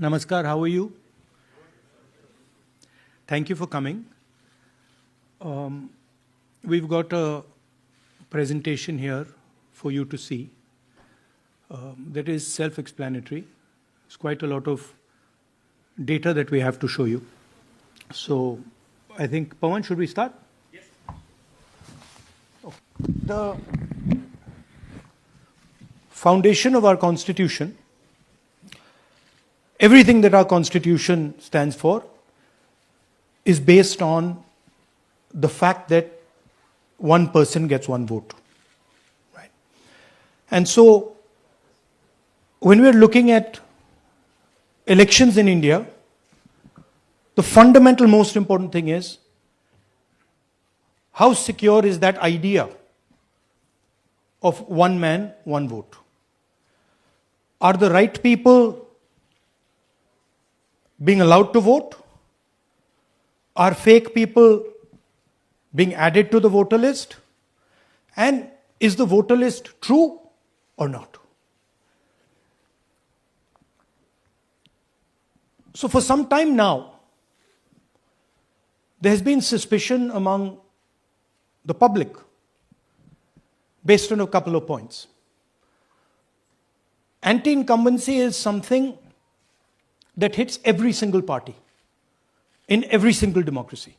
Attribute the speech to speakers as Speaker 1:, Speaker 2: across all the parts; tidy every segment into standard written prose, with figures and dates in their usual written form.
Speaker 1: Namaskar, how are you? Thank you for coming. We've got a presentation here for you to see that is self-explanatory. It's quite a lot of data that we have to show you. So I think, Pawan, should we start?
Speaker 2: Yes.
Speaker 1: The foundation of our Constitution, everything that our Constitution stands for, is based on the fact that one person gets one vote. Right? And so, when we're looking at elections in India, the fundamental, most important thing is how secure is that idea of one man, one vote? Are the right people being allowed to vote? Are fake people being added to the voter list? And is the voter list true or not? So for some time now, there has been suspicion among the public based on a couple of points. Anti-incumbency is something that hits every single party in every single democracy.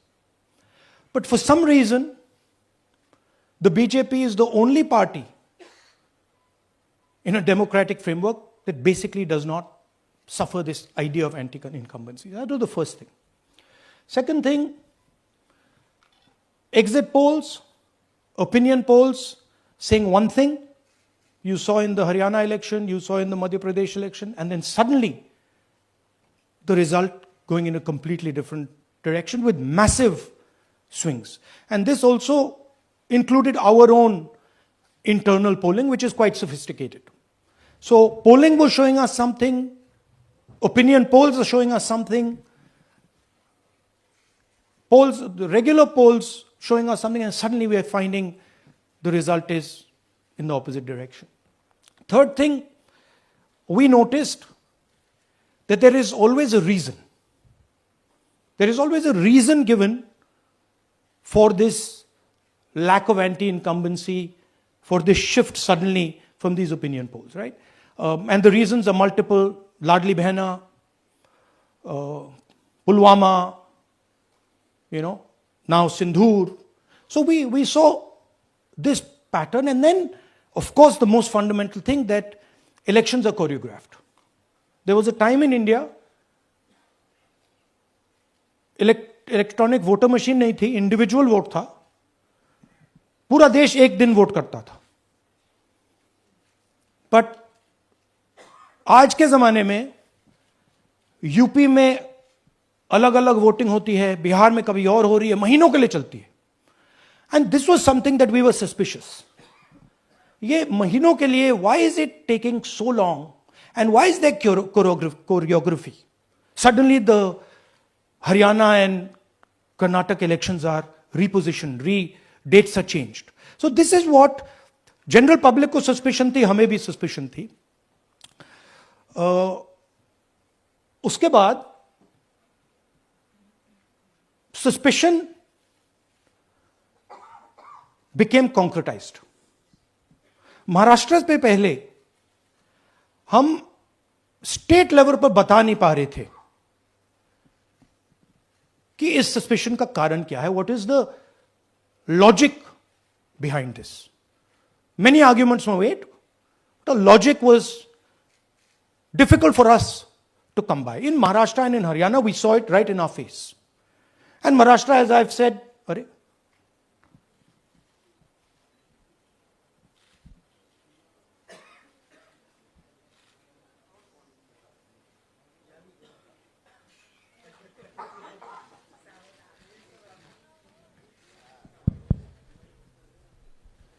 Speaker 1: But for some reason, the BJP is the only party in a democratic framework that basically does not suffer this idea of anti-incumbency. That was the first thing. Second thing, exit polls, opinion polls saying one thing. You saw in the Haryana election, you saw in the Madhya Pradesh election, and then suddenly the result going in a completely different direction with massive swings. And this also included our own internal polling, which is quite sophisticated. So polling was showing us something, opinion polls are showing us something, the regular polls showing us something, and suddenly we are finding the result is in the opposite direction. Third thing, we noticed that there is always a reason. There is always a reason given for this lack of anti-incumbency, for this shift suddenly from these opinion polls, right? And the reasons are multiple. Ladli Behna, Pulwama, now Sindhur. So we saw this pattern, and then, of course, the most fundamental thing that elections are choreographed. There was a time in India, electronic voter machine नहीं थी, individual vote था, पूरा देश एक दिन vote करता था. But आज के जमाने में यूपी में अलग अलग वोटिंग होती है, बिहार में कभी और हो रही है, महीनों के लिए चलती है. And this was something that we were suspicious. ये महीनों के लिए, why is it taking so long and why is there choreography? Suddenly the Haryana and Karnataka elections are repositioned, dates are changed. So this is what general public को suspicion थी, हमें भी suspicion थी. उसके बाद suspicion became concretized. महाराष्ट्र पे पहले हम स्टेट लेवल पर बता नहीं पा रहे थे कि इस सस्पेशन का कारण क्या है, what is the logic behind this. Many arguments were made, the logic was difficult for us to come by. In Maharashtra and in Haryana we saw it right in our face. And Maharashtra, as I have said, अरे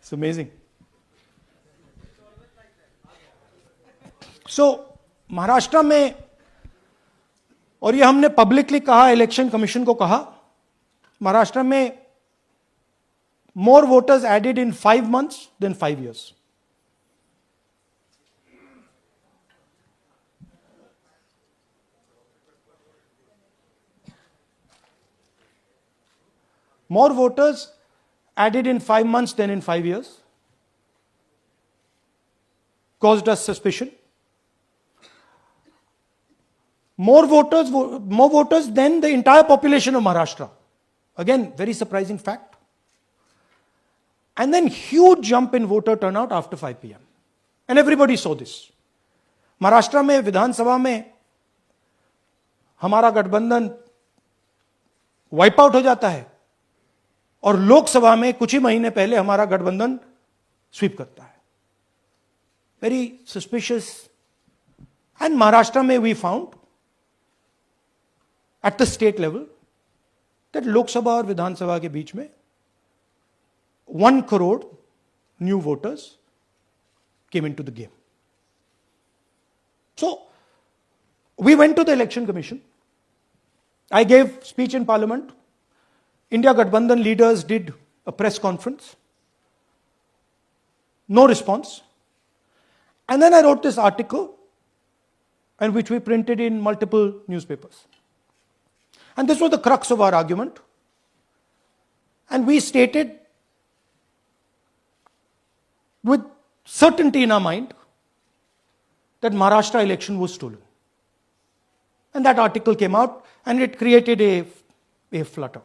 Speaker 1: it's amazing. So, Maharashtra में, और ये हमने publicly कहा, election commission को कहा, महाराष्ट्र में more voters added in 5 months than 5 years. More voters added in 5 months than in 5 years. Caused us suspicion. More voters than the entire population of Maharashtra. Again, very surprising fact. And then huge jump in voter turnout after 5 p.m. And everybody saw this. Maharashtra में विधानसभा में हमारा गठबंधन wipe out हो जाता है और लोकसभा में कुछ ही महीने पहले हमारा गठबंधन स्वीप करता है. Very suspicious. एंड महाराष्ट्र में we found at the state level that Lok Sabha और विधानसभा के बीच में 1 crore new voters came into the game. So, we went to the election commission. I gave speech in parliament. India Gathbandhan leaders did a press conference. No response. And then I wrote this article, and which we printed in multiple newspapers. And this was the crux of our argument. And we stated with certainty in our mind that Maharashtra election was stolen. And that article came out and it created a flutter.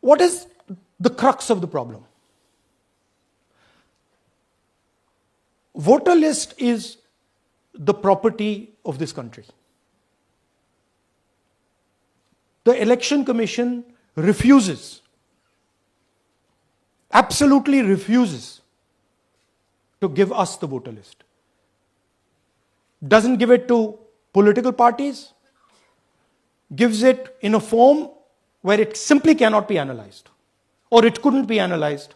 Speaker 1: What is the crux of the problem? Voter list is the property of this country. The Election Commission refuses, absolutely refuses to give us the voter list. Doesn't give it to political parties, gives it in a form where it simply cannot be analyzed, or it couldn't be analyzed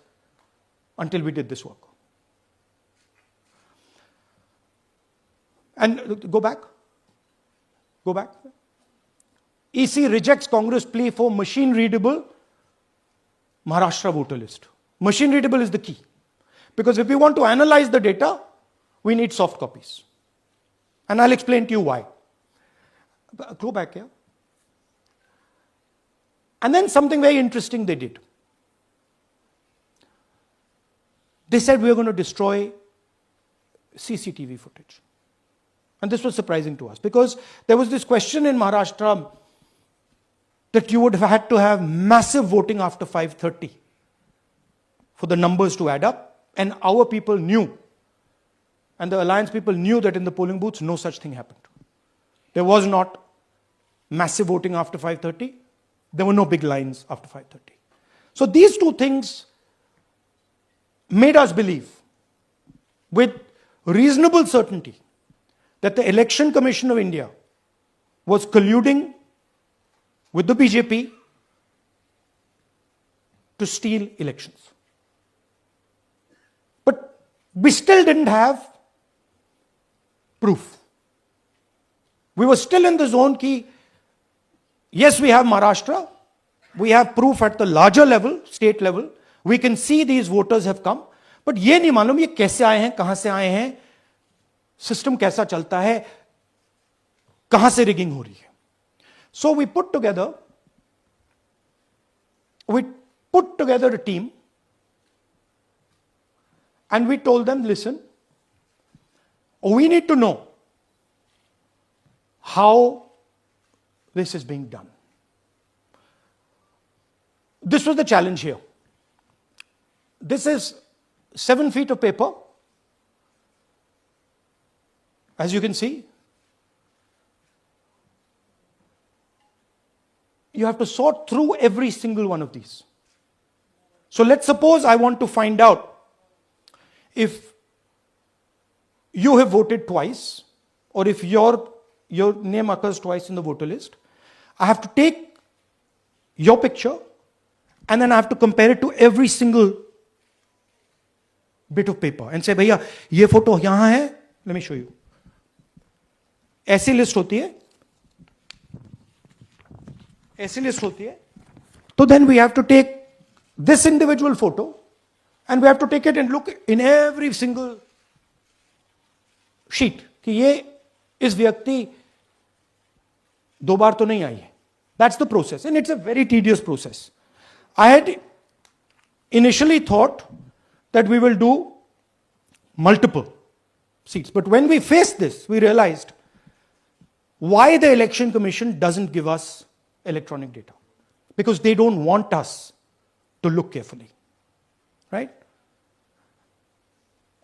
Speaker 1: until we did this work. And go back. EC rejects Congress plea for machine readable Maharashtra voter list. Machine readable is the key. Because if we want to analyze the data, we need soft copies. And I'll explain to you why. Go back here. And then something very interesting they did. They said we are going to destroy CCTV footage. And this was surprising to us because there was this question in Maharashtra that you would have had to have massive voting after 5:30 for the numbers to add up. And our people knew, and the alliance people knew that in the polling booths, no such thing happened. There was not massive voting after 5:30. There were no big lines after 5:30. So these two things made us believe with reasonable certainty that the Election Commission of India was colluding with the BJP to steal elections. But we still didn't have proof. We were still in the zone ki, yes, we have Maharashtra, we have proof at the larger level, state level, we can see these voters have come, but ये नहीं मालूम ये कैसे आए हैं, कहां से आए हैं, सिस्टम कैसा चलता है, कहां से रिगिंग हो रही है. So we put together a team and we told them, listen, we need to know how this is being done. This was the challenge here. This is 7 feet of paper. As you can see, you have to sort through every single one of these. So let's suppose I want to find out if you have voted twice or if your name occurs twice in the voter list. I have to take your picture and then I have to compare it to every single bit of paper and say, भैया ये photo यहां है, let me show you. ऐसी list होती है, ऐसी list होती है. So then we have to take this individual photo and we have to take it and look in every single sheet कि ये इस व्यक्ति दो बार तो नहीं आई है. That's the process, and it's a very tedious process. I had initially thought that we will do multiple seats, but when we faced this, we realized why the Election Commission doesn't give us electronic data. Because they don't want us to look carefully, right?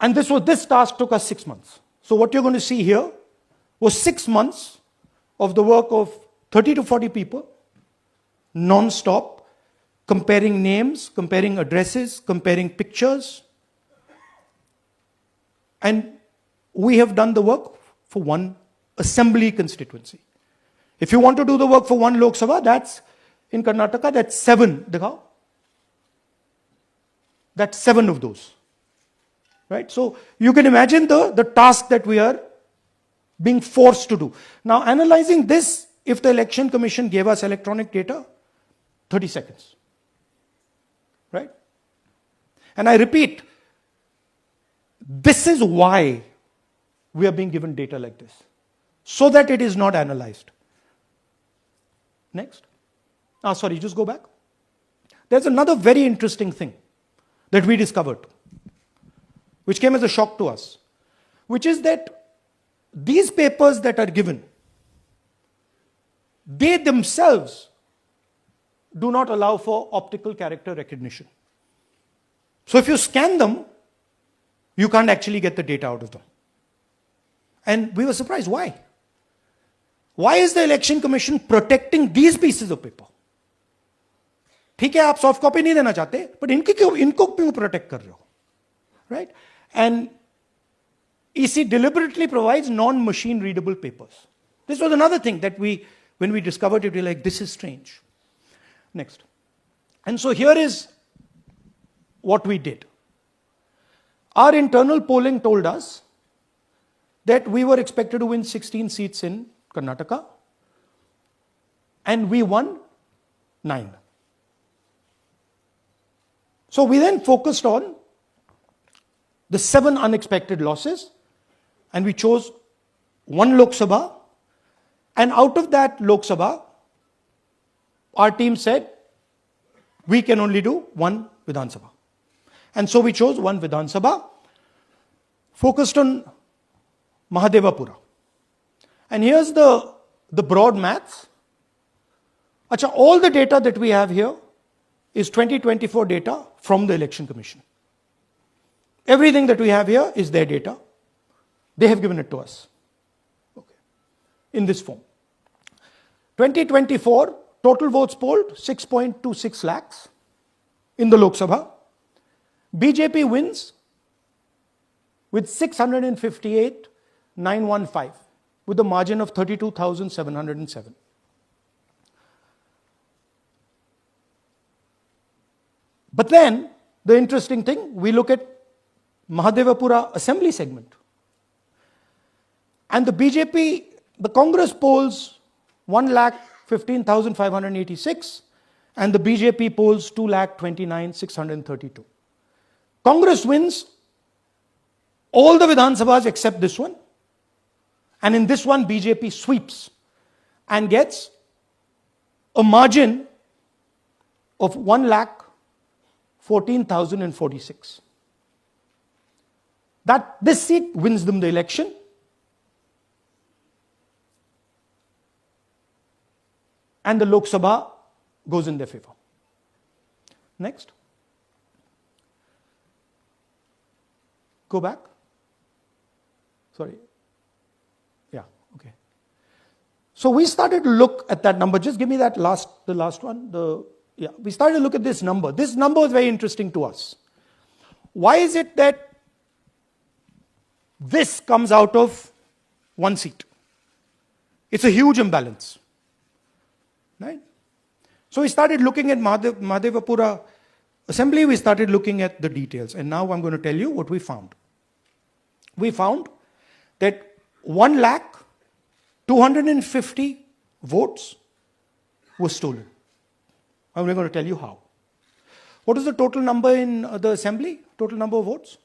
Speaker 1: And this task took us 6 months. So what you're going to see here was 6 months of the work of 30 to 40 people, non-stop, comparing names, comparing addresses, comparing pictures. And we have done the work for one assembly constituency. If you want to do the work for one Lok Sabha, that's in Karnataka, that's 7. Dikhao. That's 7 of those. Right? So you can imagine the task that we are being forced to do. Now, analyzing this, if the Election Commission gave us electronic data, 30 seconds. Right? And I repeat, this is why we are being given data like this, so that it is not analyzed. Next. Sorry, just go back. There's another very interesting thing that we discovered, which came as a shock to us, which is that these papers that are given, they themselves do not allow for optical character recognition. So if you scan them, you can't actually get the data out of them. And we were surprised. Why? Why is the Election Commission protecting these pieces of paper? ठीक है, आप soft copy नहीं देना चाहते, but इनको क्यों protect कर रहे हो? Right? And EC deliberately provides non-machine readable papers. This was another thing that when we discovered it, we were like, this is strange. Next. And so here is what we did. Our internal polling told us that we were expected to win 16 seats in Karnataka, and we won 9. So we then focused on the 7 unexpected losses, and we chose 1 Lok Sabha, and out of that Lok Sabha, our team said, we can only do 1 Vidhan Sabha. And so we chose 1 Vidhan Sabha, focused on Mahadevapura. And here's the broad maths. Achha, all the data that we have here is 2024 data from the Election Commission. Everything that we have here is their data. They have given it to us. Okay. In this form. 2024, total votes polled, 6.26 lakhs in the Lok Sabha. BJP wins with 658,915 with a margin of 32,707. But then, the interesting thing, we look at Mahadevapura assembly segment. And the BJP, the Congress polls 1,15,586 and the BJP polls 2,29,632. Congress wins all the Vidhan Sabhas except this one. And in this one, BJP sweeps and gets a margin of 1,14,046. This seat wins them the election. And the Lok Sabha goes in their favor. Next. Go back. Sorry. Yeah, okay. So we started to look at that number. Just give me the last one. We started to look at this number. This number was very interesting to us. Why is it that this comes out of 1 seat? It's a huge imbalance. Right? So we started looking at Mahadevapura assembly, we started looking at the details. And now I'm going to tell you what we found. We found that 1,250,000 votes were stolen. And we're going to tell you how. What is the total number in the assembly? Total number of votes?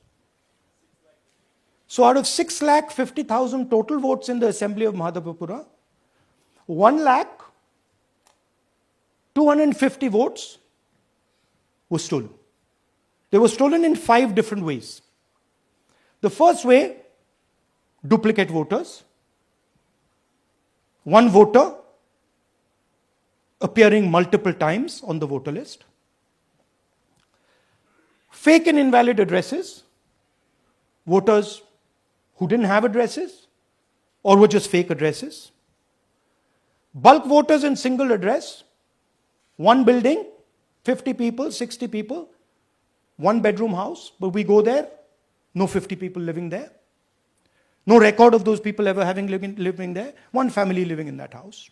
Speaker 1: So out of 6,50,000 total votes in the assembly of Mahadevapura, 1,250,000 votes were stolen. They were stolen in 5 different ways. The first way, duplicate voters. One voter appearing multiple times on the voter list. Fake and invalid addresses. Voters who didn't have addresses or were just fake addresses. Bulk voters in single address. One building, 50 people, 60 people, one bedroom house, but we go there, no 50 people living there. No record of those people ever having living there. One family living in that house.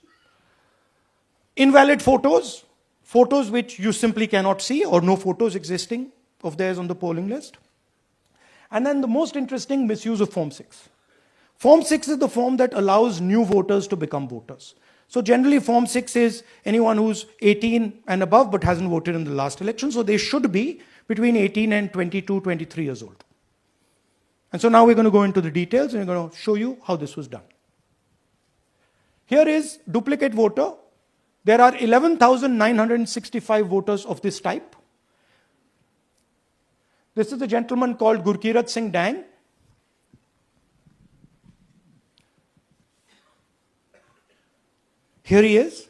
Speaker 1: Invalid photos, photos which you simply cannot see or no photos existing of theirs on the polling list. And then the most interesting, misuse of Form 6. Form 6 is the form that allows new voters to become voters. So generally Form 6 is anyone who's 18 and above but hasn't voted in the last election. So they should be between 18 and 22, 23 years old. And so now we're going to go into the details and we're going to show you how this was done. Here is duplicate voter. There are 11,965 voters of this type. This is a gentleman called Gurkirat Singh Dang. Here he is.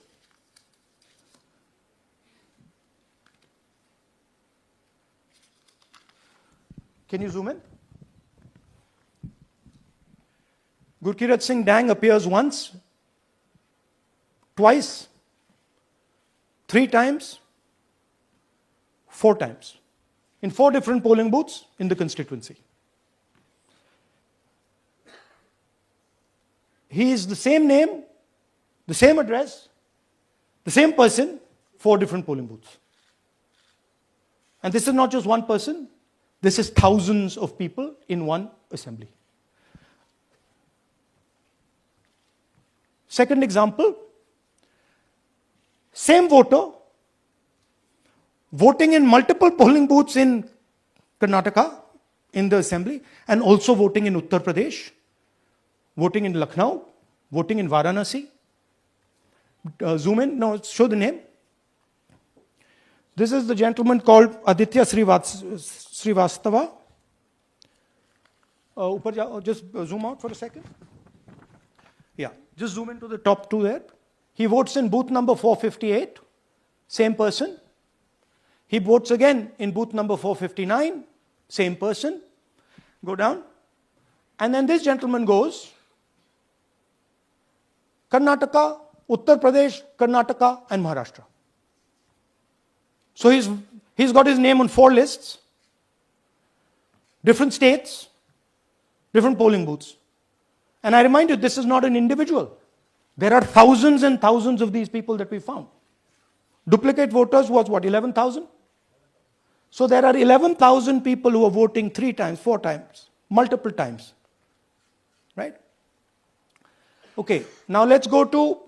Speaker 1: Can you zoom in? Gurkirat Singh Dang appears once, twice, 3 times, 4 times, in 4 different polling booths in the constituency. He is the same name, the same address, the same person, 4 different polling booths. And this is not just one person, this is thousands of people in one assembly. Second example, same voter voting in multiple polling booths in Karnataka in the assembly and also voting in Uttar Pradesh, voting in Lucknow, voting in Varanasi. Zoom in, no, show the name. This is the gentleman called Aditya Srivastava. Just zoom out for a second. Yeah, just zoom into the top 2 there. He votes in booth number 458, same person. He votes again in booth number 459, same person. Go down. And then this gentleman goes, Karnataka, Uttar Pradesh, Karnataka, and Maharashtra. So he's got his name on 4 lists, different states, different polling booths. And I remind you, this is not an individual. There are thousands and thousands of these people that we found. Duplicate voters was what, 11,000? So there are 11,000 people who are voting 3 times, 4 times, multiple times. Right? Okay, now let's go to,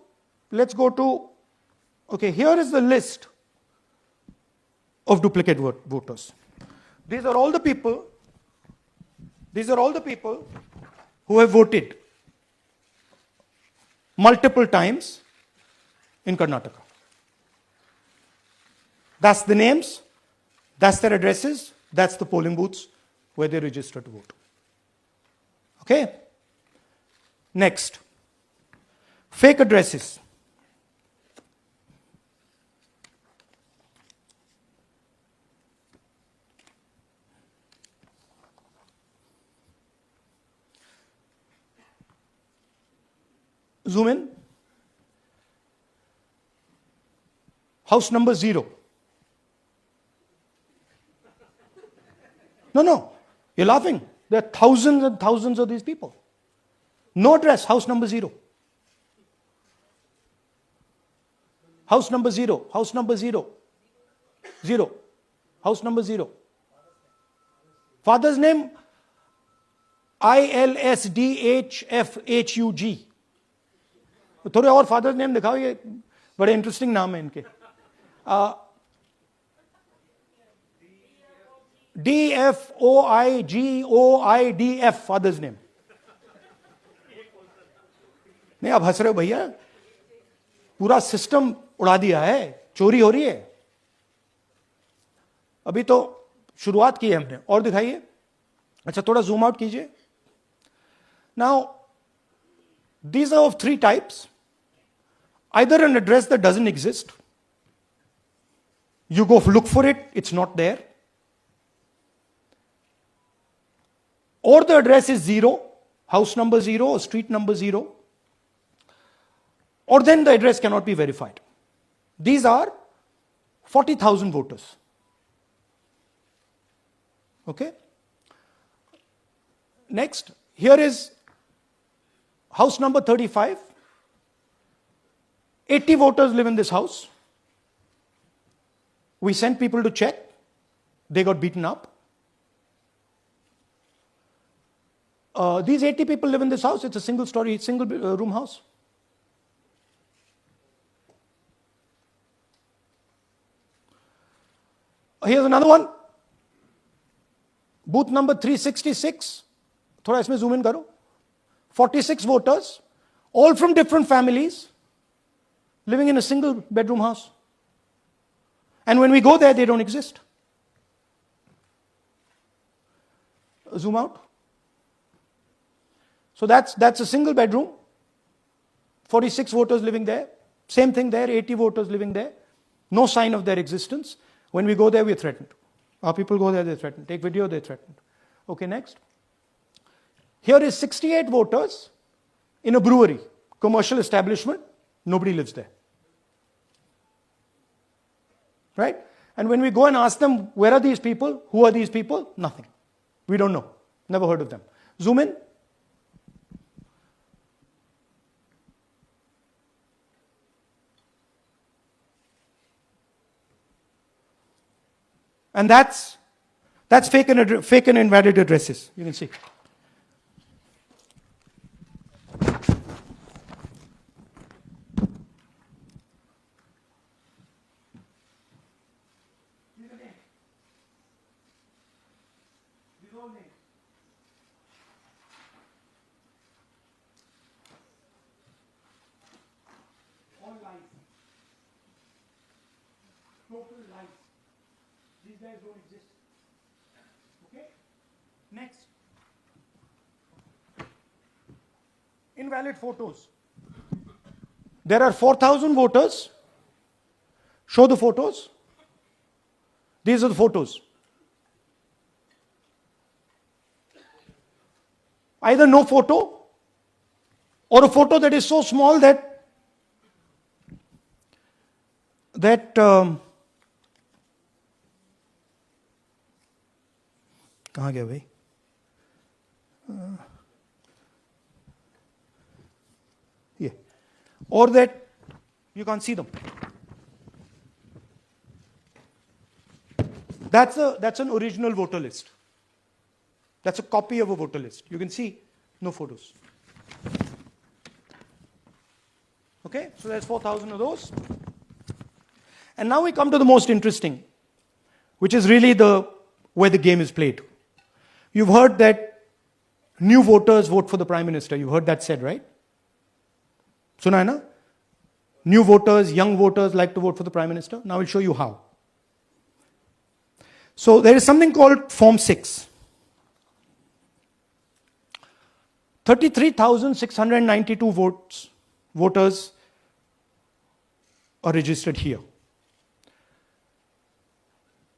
Speaker 1: okay, here is the list of duplicate voters. These are all the people who have voted multiple times in Karnataka. That's the names, that's their addresses, that's the polling booths where they register to vote. Okay? Next, fake addresses. Zoom in. House number 0. No, you're laughing. There are thousands and thousands of these people. No address, house number 0. House number 0, house number 0. 0. House number 0. Father's name, ILSDHFHUG. थोड़े और father's name दिखाओ, ये बड़े interesting नाम है इनके. DFOIGOIDF father's name. नहीं, आप हंस रहे हो भैया. पूरा सिस्टम उड़ा दिया है, चोरी हो रही है। अभी तो शुरुआत की है हमने, और दिखाइए। अच्छा, थोड़ा जूम आउट कीजिए। Now these are of three types. Either an address that doesn't exist, you go look for it, it's not there, or the address is 0, house number 0 or street number 0, or then the address cannot be verified. These are 40,000 voters. Okay? Next, here is house number 35. 80 voters live in this house. We sent people to check. They got beaten up. These 80 people live in this house. It's a single story, single room house. Here's another one. Booth number 366. थोड़ा इसमें zoom in करो. 46 voters, all from different families, living in a single bedroom house. And when we go there, they don't exist. Zoom out. So that's a single bedroom. 46 voters living there. Same thing there, 80 voters living there. No sign of their existence. When we go there, we're threatened. Our people go there, they're threatened. Take video, they're threatened. Okay, next. Here is 68 voters in a brewery, commercial establishment. Nobody lives there. Right? And when we go and ask them, where are these people? Who are these people? Nothing. We don't know. Never heard of them. Zoom in. And that's fake and invalid addresses. You can see. All lies. Total lies. These guys don't exist. Okay? Next. Invalid photos. There are 4,000 voters. Show the photos. These are the photos. Either no photo or a photo that is so small that कहाँ गया भाई? Yeah. Or that you can't see them. That's an original voter list. That's a copy of a voter list. You can see no photos. Okay, so there's 4,000 of those. And now we come to the most interesting, which is really where the game is played. You've heard that new voters vote for the Prime Minister. You've heard that said, right? Suna hai na? New voters, young voters like to vote for the Prime Minister. Now I'll show you how. So there is something called Form 6. 33,692 voters are registered here.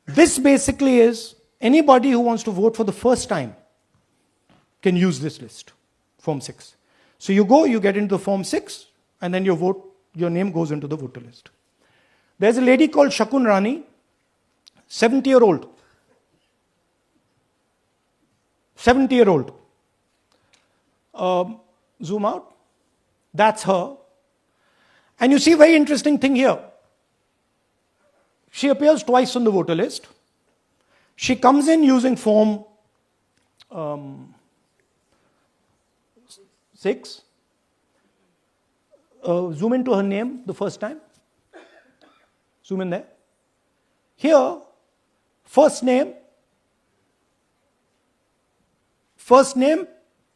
Speaker 1: This basically is anybody who wants to vote for the first time can use this list, Form 6. So you go, you get into the Form 6, and then your name goes into the voter list. There's a lady called Shakun Rani, 70-year-old. 70-year-old. Zoom out. That's her. And you see a very interesting thing here. She appears twice on the voter list. She comes in using Form 6. Zoom into her name the first time. Zoom in there. Here, first name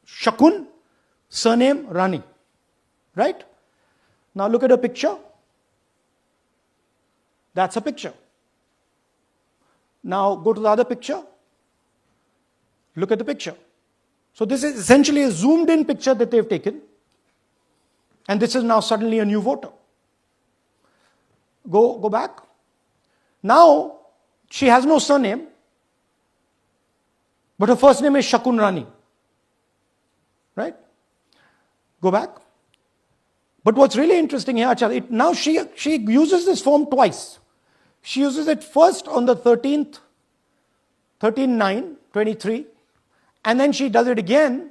Speaker 1: Shakun, surname Rani. Right? Now look at her picture. That's a picture. Now go to the other picture. Look at the picture. So this is essentially a zoomed in picture that they've taken. And this is now suddenly a new voter. Go back. Now, she has no surname, but her first name is Shakun Rani. Right? Go back. But what's really interesting here, now she uses this form twice. She uses it first on the 13th, 13/9/23, and then she does it again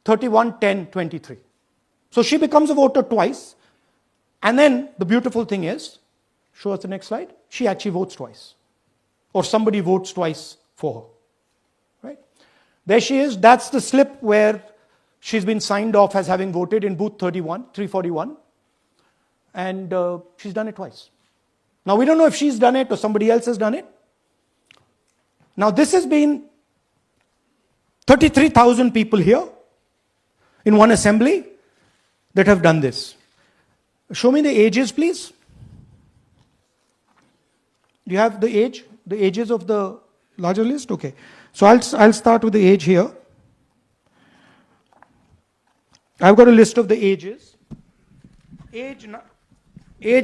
Speaker 1: 31/10/23. So she becomes a voter twice. And then the beautiful thing is, show us the next slide, she actually votes twice. Or somebody votes twice for her. Right? There she is. That's the slip where she's been signed off as having voted in booth 341. And she's done it twice. Now we don't know if she's done it or somebody else has done it. Now this has been 33,000 people here in one assembly that have done this. Show me the ages, please. Do you have the ages of the larger list? Okay. So I'll start with the age here. I've got a list of the ages. Age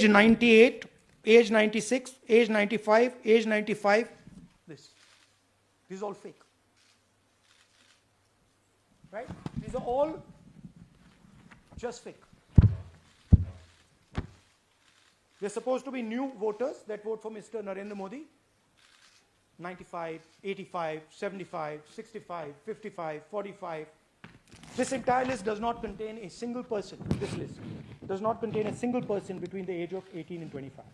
Speaker 1: 98, age 96, age 95, age 95. This is all fake. Right? These are all just fake. They're supposed to be new voters that vote for Mr. Narendra Modi. 95, 85, 75, 65, 55, 45. This entire list does not contain a single person. This list does not contain a single person between the age of 18 and 25.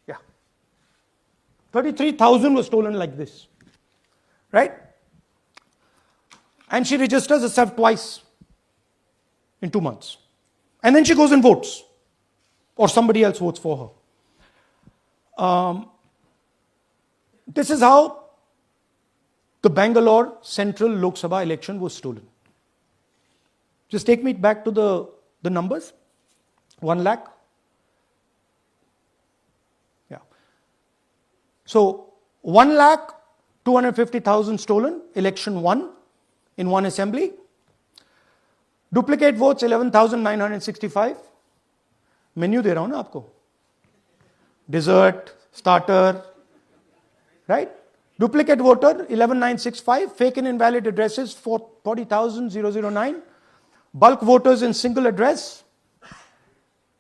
Speaker 1: Yeah. 33,000 was stolen like this. Right? And she registers herself twice in 2 months. And then she goes and votes. Or somebody else votes for her. This is how the Bangalore Central Lok Sabha election was stolen. Just take me back to the numbers. 1 lakh. Yeah. So 1,250,000 stolen, election won in one assembly. Duplicate votes 11,965. Menu दे रहा हूं ना आपको. Dessert, starter, right? Duplicate voter 11,965. Fake and invalid addresses 40,009. Bulk voters in single address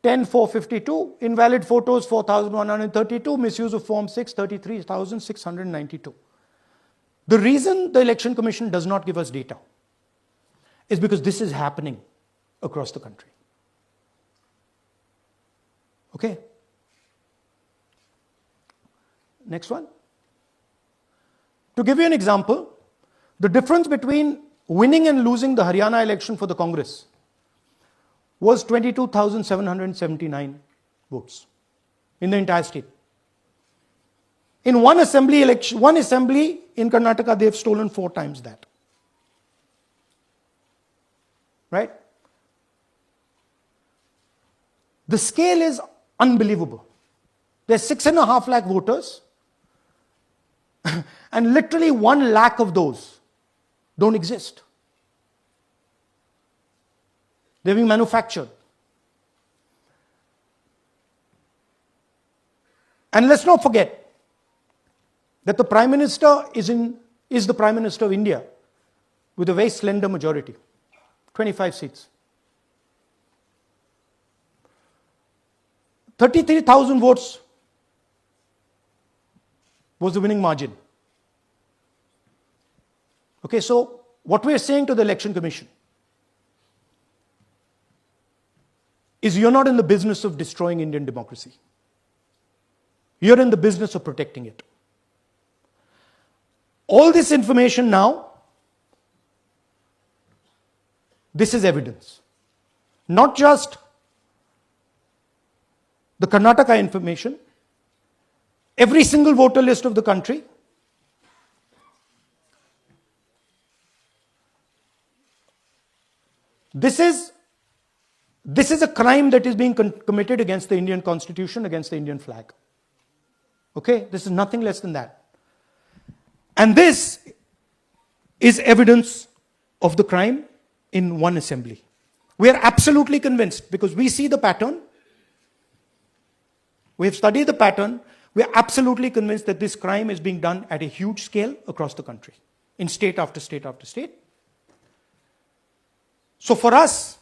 Speaker 1: 10,452. Invalid photos 4,132. Misuse of form 6 33,692. The reason the Election Commission does not give us data is because this is happening across the country. Okay. Next one. To give you an example, the difference between winning and losing the Haryana election for the Congress was 22,779 votes in the entire state. In one assembly election, one assembly in Karnataka, they've stolen 4 times that. Right? The scale is unbelievable. There's 6.5 lakh voters, and literally 1 lakh of those don't exist. They're being manufactured. And let's not forget that the Prime Minister is the Prime Minister of India with a very slender majority, 25 seats. 33,000 votes was the winning margin. Okay, so what we are saying to the Election Commission is you're not in the business of destroying Indian democracy. You're in the business of protecting it. All this information now, this is evidence. Not just the Karnataka information, every single voter list of the country. This This is a crime that is being committed against the Indian Constitution, against the Indian flag. Okay? This is nothing less than that. And this is evidence of the crime in one assembly. We are absolutely convinced because we see the pattern. We have studied the pattern. We are absolutely convinced that this crime is being done at a huge scale across the country, in state after state after state. So for us,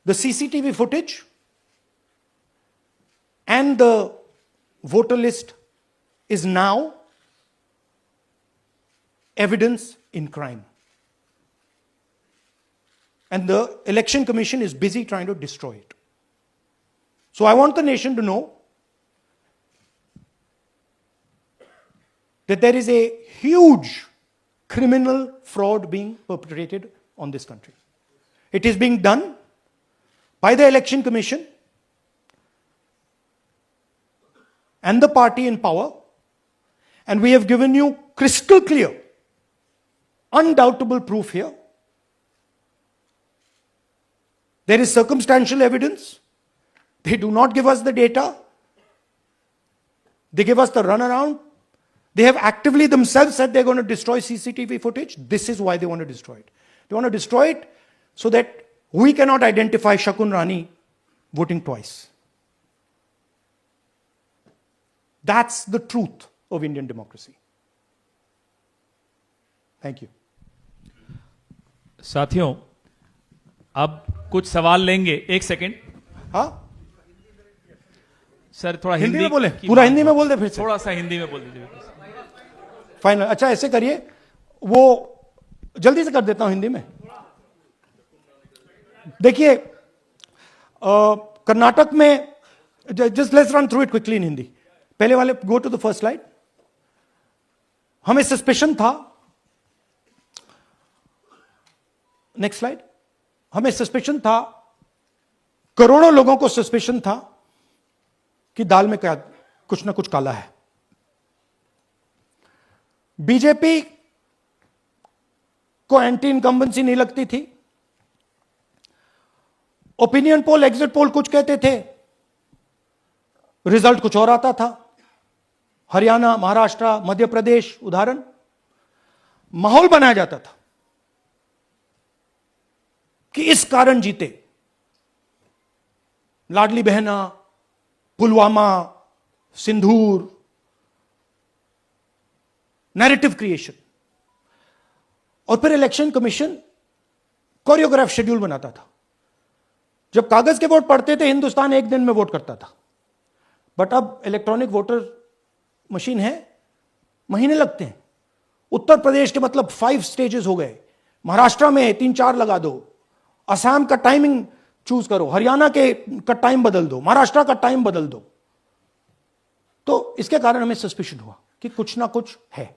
Speaker 1: the CCTV footage and the voter list is now evidence in crime. And the Election Commission is busy trying to destroy it. So I want the nation to know that there is a huge criminal fraud being perpetrated on this country. It is being done by the Election Commission and the party in power, and we have given you crystal clear, undoubtable proof here. There is circumstantial evidence. They do not give us the data. They give us the runaround. They have actively themselves said they're going to destroy CCTV footage. This is why they want to destroy it. They want to destroy it so that we cannot identify Shakun Rani voting twice. That's the truth of Indian democracy. Thank you.
Speaker 2: साथियों, अब कुछ सवाल लेंगे. एक second.
Speaker 1: हाँ,
Speaker 2: sir थोड़ा
Speaker 1: हिंदी में बोले, पूरा हिंदी में बोल दे फिर से.
Speaker 2: थोड़ा सा हिंदी में बोल दीजिए.
Speaker 1: फाइनल. अच्छा ऐसे करिए, वो जल्दी से कर देता हूं हिंदी में. देखिए, कर्नाटक में, just let's run through it quickly in Hindi. पहले वाले, go to the first slide. हमें सस्पेशन था, नेक्स्ट स्लाइड. हमें सस्पेशन था, करोड़ों लोगों को सस्पेशन था कि दाल में क्या कुछ ना कुछ काला है. बीजेपी को एंटी इनकम्बेंसी नहीं लगती थी. ओपिनियन पोल, एग्जिट पोल कुछ कहते थे, रिजल्ट कुछ और आता था. हरियाणा, महाराष्ट्र, मध्य प्रदेश उदाहरण, माहौल बनाया जाता था कि इस कारण जीते. लाडली बहना, पुलवामा, सिंदूर, नैरेटिव क्रिएशन. और फिर इलेक्शन कमीशन कोरियोग्राफ शेड्यूल बनाता था. जब कागज के वोट पड़ते थे, हिंदुस्तान एक दिन में वोट करता था. बट अब इलेक्ट्रॉनिक वोटर मशीन है, महीने लगते हैं. उत्तर प्रदेश के मतलब 5 स्टेजेस हो गए. महाराष्ट्र में 3-4 लगा दो. असम का टाइमिंग चूज करो, हरियाणा का टाइम बदल दो, महाराष्ट्र का टाइम बदल दो. तो इसके कारण हमें सस्पिशन हुआ कि कुछ ना कुछ है.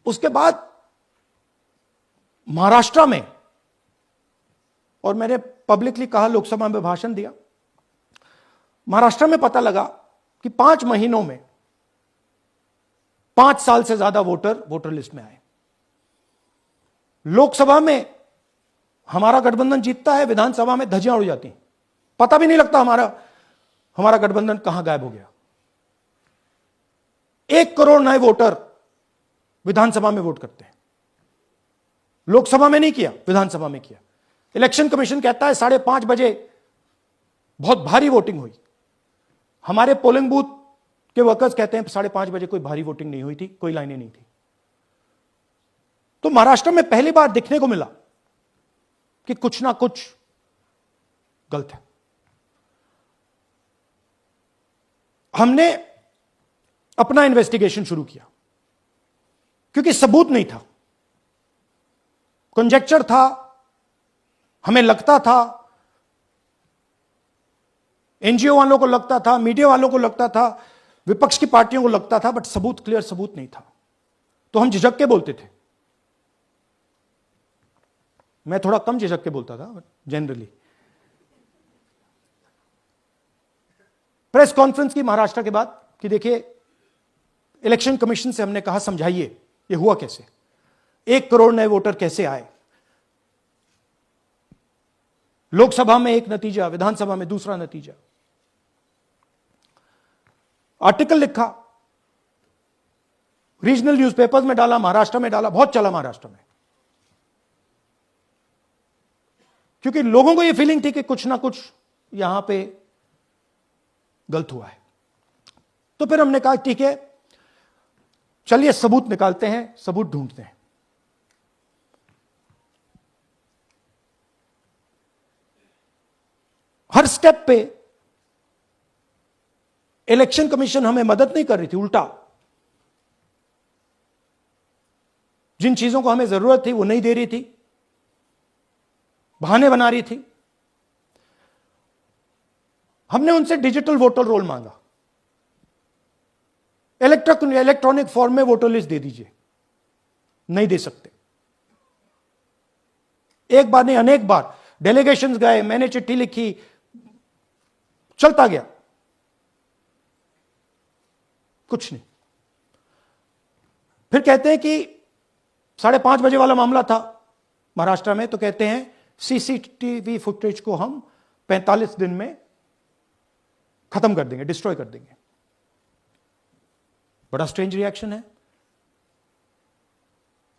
Speaker 1: उसके बाद महाराष्ट्र में, और मैंने पब्लिकली कहा, लोकसभा में भाषण दिया, महाराष्ट्र में पता लगा कि 5 महीनों में 5 साल से ज्यादा वोटर लिस्ट में आए. लोकसभा में हमारा गठबंधन जीतता है, विधानसभा में धज्जियां उड़ जाती हैं. पता भी नहीं लगता हमारा गठबंधन कहां गायब हो गया. 1 करोड़ नए वोटर विधानसभा में वोट करते हैं. लोकसभा में नहीं किया, विधानसभा में किया. इलेक्शन कमीशन कहता है 5:30 बजे बहुत भारी वोटिंग हुई. हमारे पोलिंग बूथ के वर्कर्स कहते हैं 5:30 बजे कोई भारी वोटिंग नहीं हुई थी, कोई लाइनें नहीं थी. तो महाराष्ट्र में पहली बार देखने को मिला कि कुछ ना कुछ गलत है. हमने अपना इन्वेस्टिगेशन शुरू किया क्योंकि सबूत नहीं था, कंजेक्चर था. हमें लगता था, एनजीओ वालों को लगता था, मीडिया वालों को लगता था, विपक्ष की पार्टियों को लगता था, बट सबूत, क्लियर सबूत नहीं था. तो हम झिझक के बोलते थे. मैं थोड़ा कम झिझक के बोलता था, बट जनरली. प्रेस कॉन्फ्रेंस की महाराष्ट्र के बाद कि देखिए, इलेक्शन कमीशन से हमने कहा समझाइए ये हुआ कैसे. 1 करोड़ नए वोटर कैसे आए। लोकसभा में एक नतीजा, विधानसभा में दूसरा नतीजा। आर्टिकल लिखा, रीजनल न्यूज़पेपर्स में डाला, महाराष्ट्र में डाला, बहुत चला महाराष्ट्र में, क्योंकि लोगों को यह फीलिंग थी कि कुछ ना कुछ यहां पे गलत हुआ है। तो फिर हमने कहा ठीक है, चलिए सबूत निकालते हैं, सबूत ढूंढते हैं। हर स्टेप पे इलेक्शन कमीशन हमें मदद नहीं कर रही थी, उल्टा जिन चीजों को हमें जरूरत थी वो नहीं दे रही थी, बहाने बना रही थी। हमने उनसे डिजिटल वोटर रोल मांगा, इलेक्ट्रॉनिक फॉर्म में वोटर लिस्ट दे दीजिए, नहीं दे सकते। एक बार नहीं, अनेक बार डेलीगेशंस गए, मैंने चिट्ठी लिखी, चलता गया, कुछ नहीं। फिर कहते हैं कि 5:30 बजे वाला मामला था महाराष्ट्र में, तो कहते हैं सीसीटीवी फुटेज को हम 45 दिन में खत्म कर देंगे, डिस्ट्रॉय कर देंगे। बड़ा स्ट्रेंज रिएक्शन है।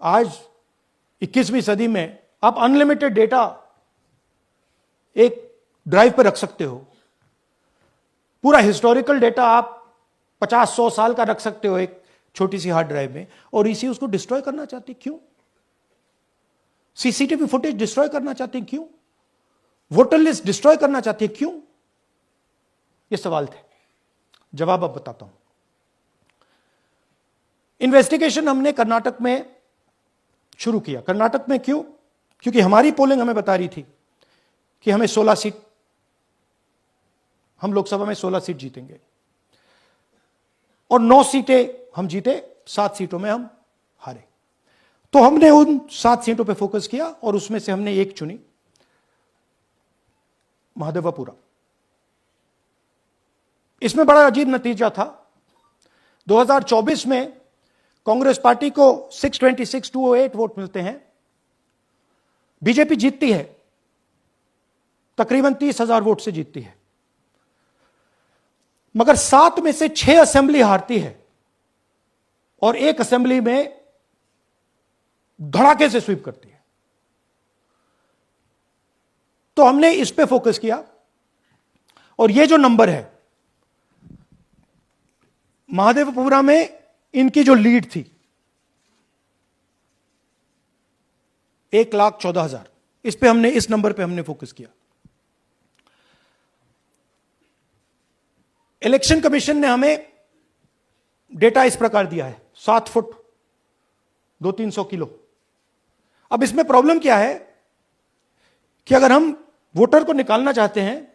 Speaker 1: आज 21वीं सदी में आप अनलिमिटेड डेटा एक ड्राइव पर रख सकते हो, पूरा हिस्टोरिकल डेटा आप 50-100 साल का रख सकते हो एक छोटी सी हार्ड ड्राइव में, और इसी उसको डिस्ट्रॉय करना चाहती, क्यों? सीसीटीवी फुटेज डिस्ट्रॉय करना चाहती, क्यों? वोटर लिस्ट डिस्ट्रॉय करना चाहती है, क्यों? ये सवाल थे, जवाब अब बताता हूं। इन्वेस्टिगेशन हमने कर्नाटक में शुरू किया। कर्नाटक में क्यों? क्योंकि हमारी पोलिंग हमें बता रही थी कि हमें 16 सीट, हम लोकसभा में 16 सीट जीतेंगे, और 9 सीटें हम जीते, 7 सीटों में हम हारे। तो हमने उन 7 सीटों पे फोकस किया, और उसमें से हमने एक चुनी, महादेवपुरा। इसमें बड़ा अजीब नतीजा था। 2024 में कांग्रेस पार्टी को 626-208 वोट मिलते हैं, बीजेपी जीतती है, तकरीबन 30,000 वोट से जीतती है, मगर 7 में से 6 असेंबली हारती है, और 1 असेंबली में धड़ाके से स्वीप करती है। तो हमने इस पे फोकस किया, और ये जो नंबर है, महादेवपुरा में इनकी जो लीड थी 1,14,000, इस पे हमने, इस नंबर पे हमने फोकस किया। इलेक्शन कमीशन ने हमें डेटा इस प्रकार दिया है, 7 फुट 200-300 किलो। अब इसमें प्रॉब्लम क्या है कि अगर हम वोटर को निकालना चाहते हैं,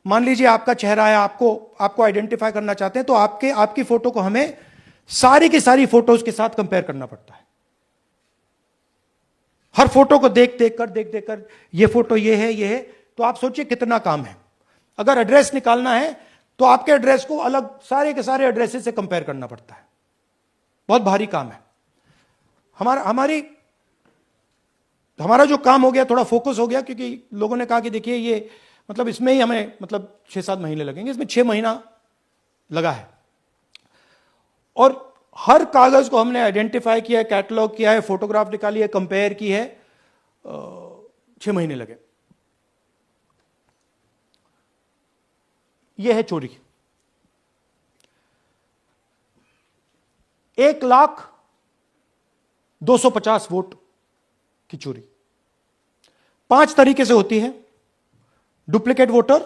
Speaker 1: मान लीजिए आपका चेहरा है, आपको आइडेंटिफाई करना चाहते हैं, तो आपकी फोटो को हमें सारी की सारी फोटोज के साथ कंपेयर करना पड़ता है। हर फोटो को देख कर ये फोटो ये है, तो आप सोचिए कितना काम है। अगर एड्रेस निकालना है तो आपके एड्रेस को अलग सारे के सारे एड्रेसेस से कंपेयर करना पड़ता है, बहुत भारी काम है। हमारा जो काम हो गया, थोड़ा फोकस हो गया, क्योंकि लोगों ने कहा कि देखिए ये मतलब इसमें ही हमें मतलब 6-7 महीने लगेंगे, इसमें 6 महीना लगा है, और हर कागज को हमने आइडेंटिफाई किया है, कैटलॉग किया है, फोटोग्राफ निकाली है, कंपेयर की है, 6 महीने लगे। यह है चोरी। 1,02,50 वोट की चोरी 5 तरीके से होती है। Duplicate voter,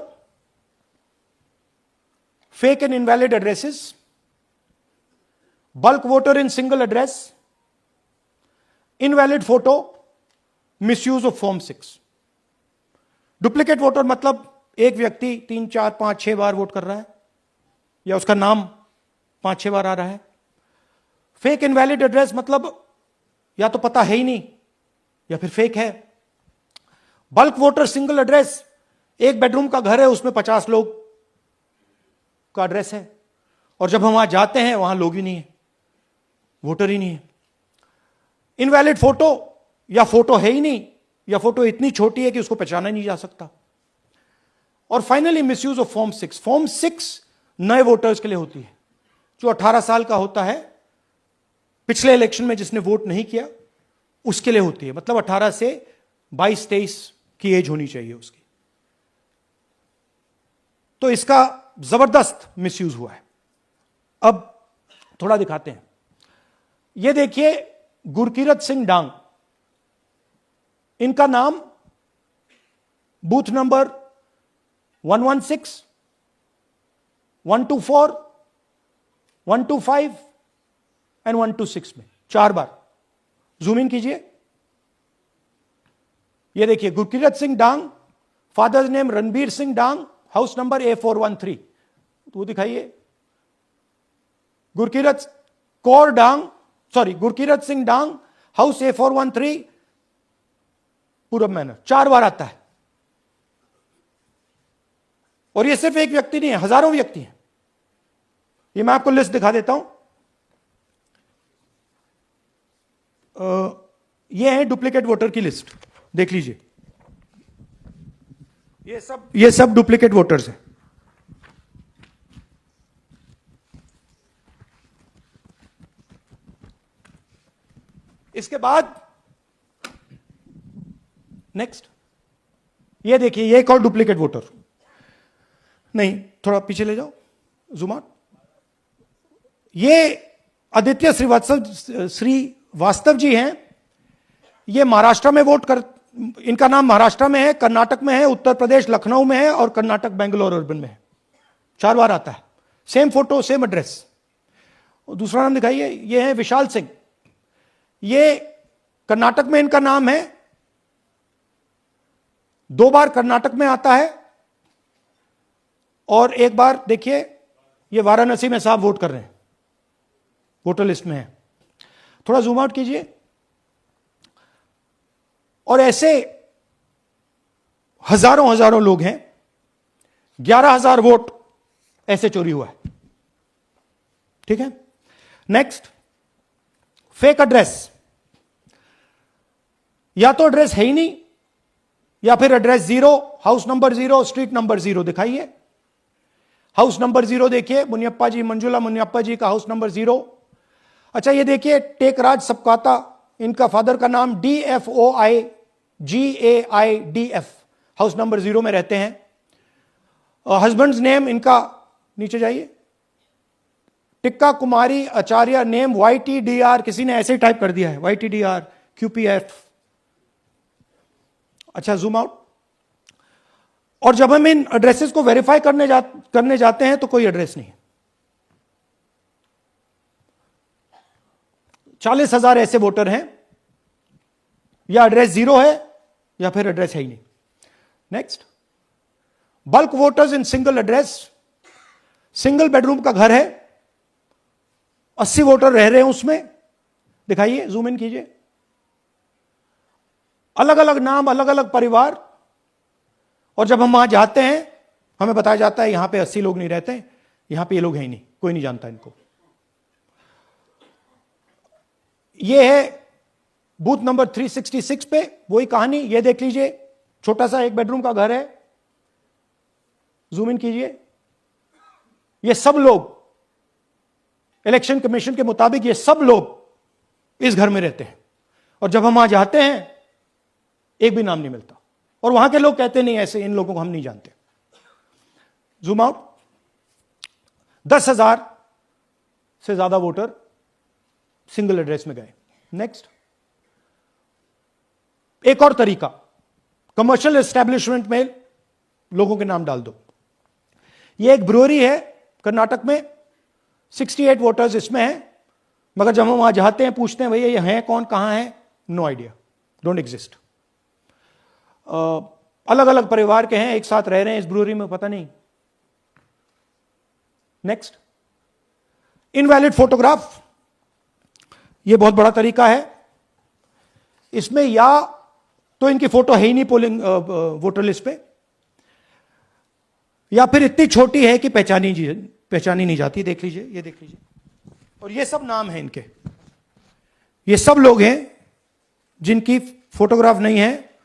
Speaker 1: fake and invalid addresses, bulk voter in single address, invalid photo, misuse of form 6। Duplicate voter मतलब एक व्यक्ति 3, 4, 5, 6 बार वोट कर रहा है, या उसका नाम 5-6 बार आ रहा है। फेक इनवैलिड एड्रेस मतलब या तो पता है ही नहीं, या फिर फेक है। बल्क वोटर सिंगल एड्रेस, एक बेडरूम का घर है, उसमें 50 लोग का एड्रेस है, और जब हम वहां जाते हैं वहां लोग ही नहीं है, वोटर ही नहीं है। इनवैलिड फोटो, या फोटो है ही नहीं, या फोटो इतनी छोटी है कि उसको पहचाना नहीं जा सकता। और finally misuse of form 6। Form 6 नए वोटर्स के लिए होती है, जो 18 साल का होता है, पिछले इलेक्शन में जिसने वोट नहीं किया उसके लिए होती है। मतलब 18 से 22-23 की एज होनी चाहिए उसकी। तो इसका जबरदस्त मिसयूज हुआ है। अब थोड़ा दिखाते हैं। यह देखिए गुरकीरत सिंह डांग, इनका नाम बूथ नंबर 116, 124, 125 एंड 126 में 4 बार। जूम इन कीजिए। यह देखिए गुरकीरत सिंह डांग, फादर्स नेम रणबीर सिंह डांग, हाउस नंबर A413। तो वो दिखाइए। गुरकीरत कौर डांग, सॉरी गुरकीरत सिंह डांग, हाउस A413, पूरब मैनर। 4 बार आता है। और ये सिर्फ एक व्यक्ति नहीं है, हजारों व्यक्ति हैं। ये मैं आपको लिस्ट दिखा देता हूं। ये है डुप्लीकेट वोटर की लिस्ट, देख लीजिए। ये सब डुप्लीकेट वोटर्स हैं। इसके बाद नेक्स्ट, ये देखिए, ये एक और डुप्लीकेट वोटर। नहीं, थोड़ा पीछे ले जाओ, जूम आउट। ये आदित्य श्रीवास्तव जी हैं। ये महाराष्ट्र में वोट कर, इनका नाम महाराष्ट्र में है, कर्नाटक में है, उत्तर प्रदेश लखनऊ में है, और कर्नाटक बेंगलोर अर्बन में है। 4 बार आता है। Same photo, same address. दूसरा नाम दिखाइए। ये है विशाल सिंह। ये कर्नाटक में इनका नाम है, 2 बार कर्नाटक में आता है, और 1 बार देखिए ये वाराणसी में साहब वोट कर रहे हैं, वोटर लिस्ट में है। थोड़ा जूम आउट कीजिए। और ऐसे हजारों लोग हैं। 11,000 वोट ऐसे चोरी हुआ है। ठीक है। Next, fake address. या तो एड्रेस है ही नहीं, या फिर address 0, house number 0, street number 0। दिखाइए हाउस नंबर 0, देखिए मुनियप्पा जी, मंजुला मुनियप्पा जी का हाउस नंबर 0। अच्छा, ये देखिए टेकराज सबकाता, इनका फादर का नाम DFOIGAIDF, हाउस नंबर 0 में रहते हैं। हस्बैंड्स नेम इनका, नीचे जाइए, टिक्का कुमारी आचार्य, नेम YTDR, किसी ने ऐसे ही टाइप कर दिया है, YTDR QPF। अच्छा, जूम आउट। और जब हम इन एड्रेसेस को वेरीफाई करने जाते हैं तो कोई एड्रेस नहीं है। 40,000 ऐसे वोटर हैं, या एड्रेस 0 है, या फिर एड्रेस है ही नहीं। Next, bulk voters in single address. Single bedroom का घर है, 80 वोटर रह रहे हैं उसमें। दिखाइए, जूम इन कीजिए। अलग अलग नाम, अलग अलग परिवार। और जब हम वहां जाते हैं हमें बताया जाता है यहां पे 80 लोग नहीं रहते, यहां पे ये लोग हैं ही नहीं, कोई नहीं जानता इनको। ये है बूथ नंबर 366 पे वही कहानी। ये देख लीजिए, छोटा सा 1 बेडरूम का घर है। जूम इन कीजिए। ये सब लोग, इलेक्शन कमीशन के मुताबिक ये सब लोग इस घर में रहते हैं। और जब हम वहां जाते हैं एक भी नाम नहीं मिलता, और वहां के लोग कहते नहीं, ऐसे इन लोगों को हम नहीं जानते। Zoom out. 10,000 से ज्यादा वोटर सिंगल एड्रेस में गए। नेक्स्ट, एक और तरीका, कमर्शियल एस्टेब्लिशमेंट में लोगों के नाम डाल दो। ये एक ब्रूअरी है कर्नाटक में, 68 वोटर्स इसमें हैं, मगर जब हम वहां जाते हैं पूछते हैं भैया ये हैं कौन, कहां है, नो आइडिया, डोंट एग्जिस्ट। अलग अलग परिवार के हैं, एक साथ रह रहे हैं इस ब्रूअरी में, पता नहीं। Next, invalid photograph. यह बहुत बड़ा तरीका है। इसमें या तो इनकी फोटो है ही नहीं पोलिंग वोटर लिस्ट पे, या फिर इतनी छोटी है कि पहचानी नहीं जाती। देख लीजिए, ये देख लीजिए। और ये सब नाम है इनके, ये सब लोग हैं जिनकी फोटोग्राफ नहीं है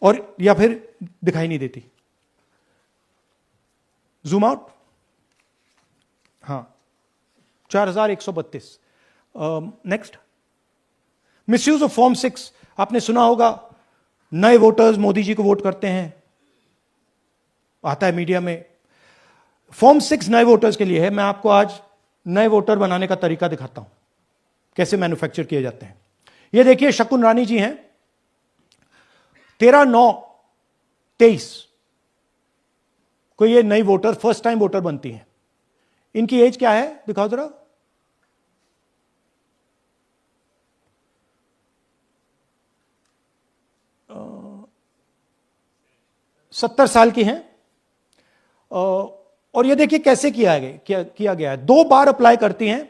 Speaker 1: और या फिर दिखाई नहीं देती। जूम आउट, हां, 4132। Next, misuse of form 6। आपने सुना होगा नए वोटर्स मोदी जी को वोट करते हैं, आता है मीडिया में। फॉर्म 6 नए वोटर्स के लिए है। मैं आपको आज नए वोटर बनाने का तरीका दिखाता हूं, कैसे मैन्युफैक्चर किए जाते हैं। ये देखिए, शकुन रानी जी हैं, 13/9/23 को ये नई वोटर, फर्स्ट टाइम वोटर बनती हैं। इनकी एज क्या है, दिखाओ जरा। 70 साल की हैं। और ये देखिए कैसे किया गया है। 2 बार अप्लाई करती हैं।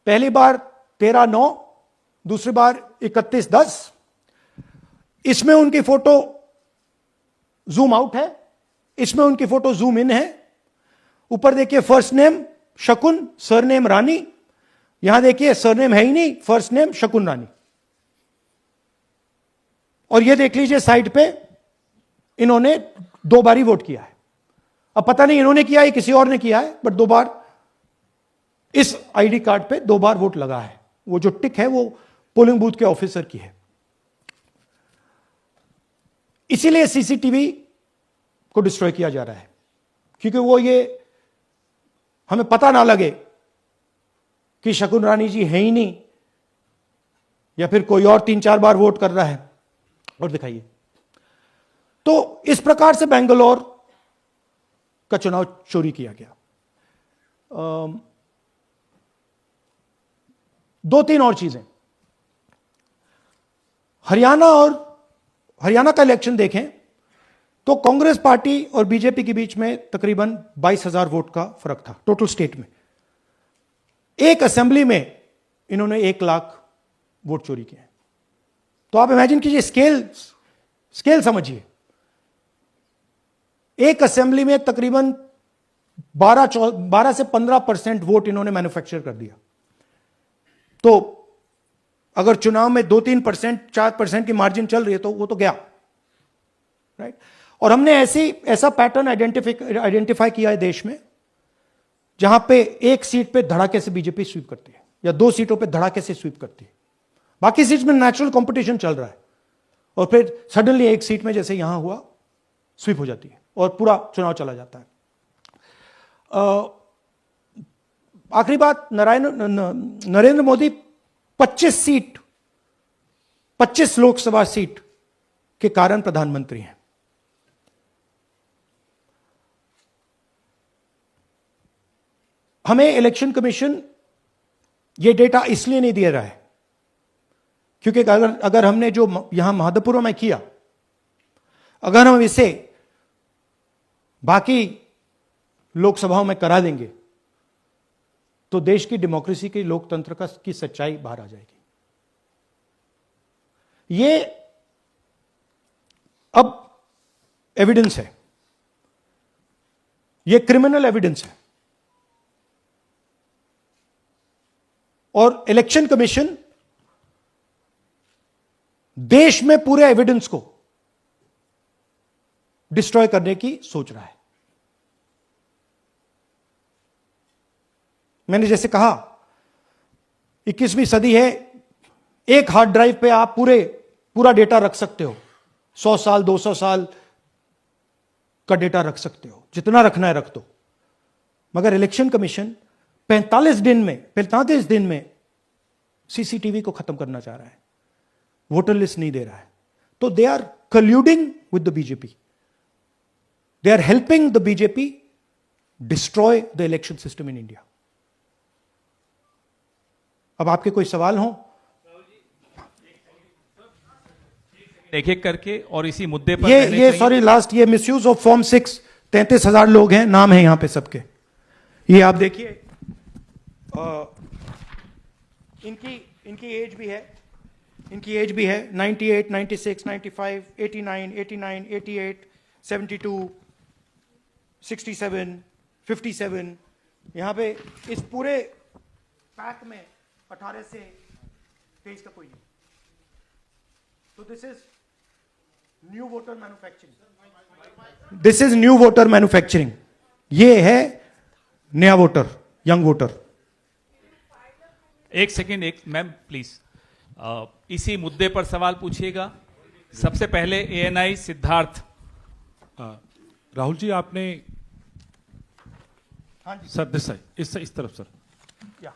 Speaker 1: पहली बार 13/9, दूसरी बार 31/10। इसमें उनकी फोटो जूम आउट है, इसमें उनकी फोटो जूम इन है। ऊपर देखिए फर्स्ट नेम शकुन, सरनेम रानी। यहां देखिए सरनेम है ही नहीं, फर्स्ट नेम शकुन रानी। और ये देख लीजिए साइड पे इन्होंने 2 बार ही वोट किया है। अब पता नहीं इन्होंने किया है किसी और ने किया है, बट 2 बार इस आईडी कार्ड पे 2 बार वोट लगा है। वो जो टिक है वो पोलिंग बूथ के ऑफिसर की है। इसीलिए सीसीटीवी को डिस्ट्रॉय किया जा रहा है, क्योंकि वो ये हमें पता ना लगे कि शकुन रानी जी है ही नहीं या फिर कोई और 3-4 बार वोट कर रहा है। और दिखाइए, तो इस प्रकार से बेंगलोर का चुनाव चोरी किया गया। 2-3 और चीजें। हरियाणा का इलेक्शन देखें तो कांग्रेस पार्टी और बीजेपी के बीच में तकरीबन 22,000 वोट का फर्क था टोटल स्टेट में। एक असेंबली में इन्होंने 1 लाख वोट चोरी किए। तो आप इमेजिन कीजिए, स्केल समझिए। एक असेंबली में तकरीबन 12 से 15% वोट इन्होंने मैन्युफैक्चर कर दिया। तो अगर चुनाव में 2-3%, 4% की मार्जिन चल रही है तो वो तो गया, राइट। और हमने ऐसा पैटर्न आइडेंटिफाई किया है देश में, जहां पे एक सीट पे धड़ाके से बीजेपी स्वीप करती है या 2 सीटों पे धड़ाके से स्वीप करती है। बाकी सीट में नेचुरल कंपटीशन चल रहा है और फिर सडनली एक सीट में जैसे यहां हुआ स्वीप हो जाती है और पूरा चुनाव चला जाता है। आखिरी बात, नरेंद्र मोदी 25 लोकसभा सीट के कारण प्रधानमंत्री हैं। हमें इलेक्शन कमीशन ये डेटा इसलिए नहीं दे रहा है क्योंकि अगर हमने जो यहां महादपुरम में किया, अगर हम इसे बाकी लोकसभाओं में करा देंगे तो देश की डेमोक्रेसी की, लोकतंत्र की सच्चाई बाहर आ जाएगी। ये अब एविडेंस है, ये क्रिमिनल एविडेंस है। और इलेक्शन कमीशन देश में पूरे एविडेंस को डिस्ट्रॉय करने की सोच रहा है। मैंने जैसे कहा 21वीं सदी है, एक हार्ड ड्राइव पे आप पूरा डेटा रख सकते हो। 100 साल 200 साल का डेटा रख सकते हो, जितना रखना है रख दो। मगर इलेक्शन कमीशन 45 दिन में सीसीटीवी को खत्म करना चाह रहा है, वोटर लिस्ट नहीं दे रहा है। तो they are colluding with the BJP, they are helping the BJP destroy the election system in India. अब आपके कोई सवाल हो?
Speaker 2: एक एक करके और इसी मुद्दे पर
Speaker 1: ये सॉरी लास्ट, ये मिसयूज ऑफ फॉर्म 6, 33,000 लोग हैं, नाम है यहां पे सबके। ये आप देखिए, इनकी एज भी है, 98, 96, 95, 89, 88, 72, 67, 57। यहां पे इस पूरे पैक में 18 से 23 का कोई नहीं। So this is new voter manufacturing. This is new voter manufacturing. ये है नया वोटर, यंग वोटर.
Speaker 2: एक सेकेंड, एक मैम प्लीज इसी मुद्दे पर सवाल पूछिएगा. सबसे पहले एएनआई सिद्धार्थ.
Speaker 3: राहुल जी आपने
Speaker 1: हाँ जी.
Speaker 3: सर दिस साइड इस तरफ सर
Speaker 1: या.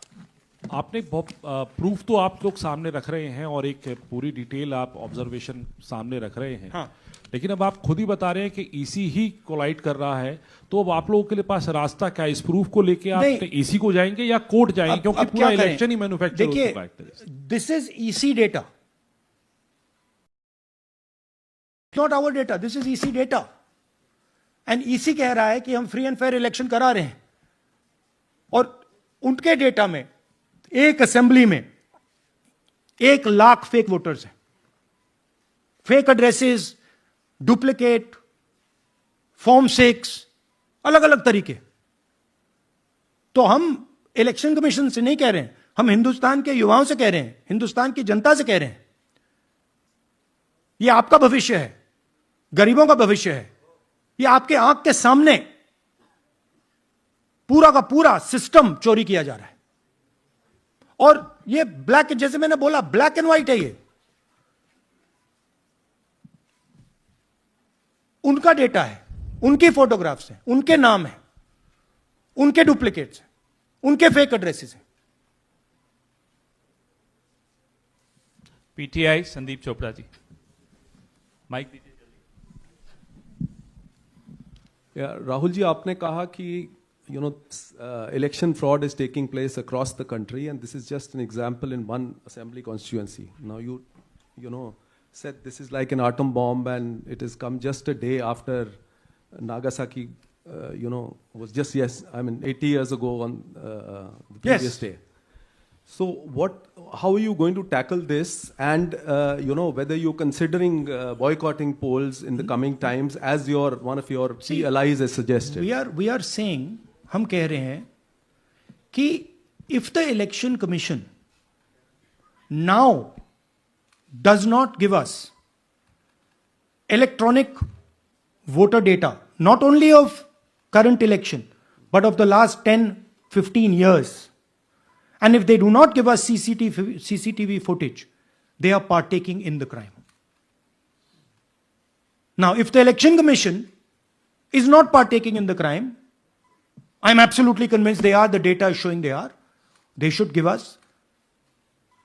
Speaker 3: आपने बहुत प्रूफ तो आप लोग सामने रख रहे हैं और एक पूरी डिटेल आप ऑब्जर्वेशन सामने रख रहे हैं.
Speaker 1: हाँ.
Speaker 3: लेकिन अब आप खुद ही बता रहे हैं कि ईसी ही कोलाइड कर रहा है, तो अब आप लोगों के लिए पास रास्ता क्या है? इस प्रूफ को लेके आप ईसी को जाएंगे या कोर्ट जाएंगे? क्योंकि पूरा इलेक्शन ही मैन्युफैक्चर हो चुका है.
Speaker 1: देखिए, this is EC data, not our data. This is EC data. And EC कह रहा है कि हम फ्री एंड फेयर इलेक्शन करा रहे हैं, और उनके डेटा में एक असेंबली में 1 लाख फेक वोटर्स हैं. फेक एड्रेसेस, डुप्लीकेट, फॉर्म 6, अलग अलग तरीके. तो हम इलेक्शन कमीशन से नहीं कह रहे हैं, हम हिंदुस्तान के युवाओं से कह रहे हैं, हिंदुस्तान की जनता से कह रहे हैं. यह आपका भविष्य है, गरीबों का भविष्य है. यह आपके आंख के सामने पूरा का पूरा सिस्टम चोरी किया जा रहा है. और ये ब्लैक, जैसे मैंने बोला, ब्लैक एंड व्हाइट है. ये उनका डेटा है, उनकी फोटोग्राफ्स हैं, उनके नाम हैं, उनके डुप्लीकेट्स हैं, उनके फेक एड्रेसेस हैं.
Speaker 2: पीटीआई संदीप चोपड़ा जी, माइक दीजिए.
Speaker 4: राहुल जी, आपने कहा कि election fraud is taking place across the country, and this is just an example in one assembly constituency. Now you said this is like an atom bomb, and it has come just a day after Nagasaki, was just 80 years ago on the previous day. So how are you going to tackle this, and whether you're considering boycotting polls in the coming times, as one of your key allies has suggested?
Speaker 1: We are saying, हम कह रहे हैं कि if the election commission now does not give us electronic voter data, not only of current election, but of the last 10-15 years, and if they do not give us CCTV footage, they are partaking in the crime. Now, if the election commission is not partaking in the crime, I'm absolutely convinced they are. The data is showing they are. They should give us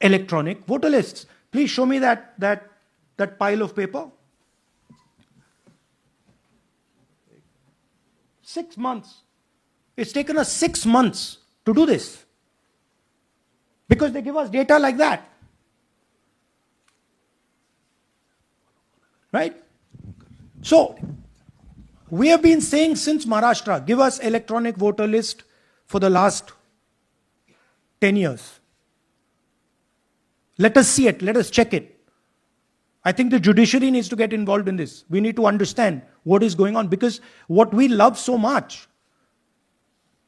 Speaker 1: electronic voter lists. Please show me that pile of paper. 6 months. It's taken us 6 months to do this, because they give us data like that. Right? So, we have been saying since Maharashtra, give us electronic voter list for the last 10 years. Let us see it. Let us check it. I think the judiciary needs to get involved in this. We need to understand what is going on, because what we love so much,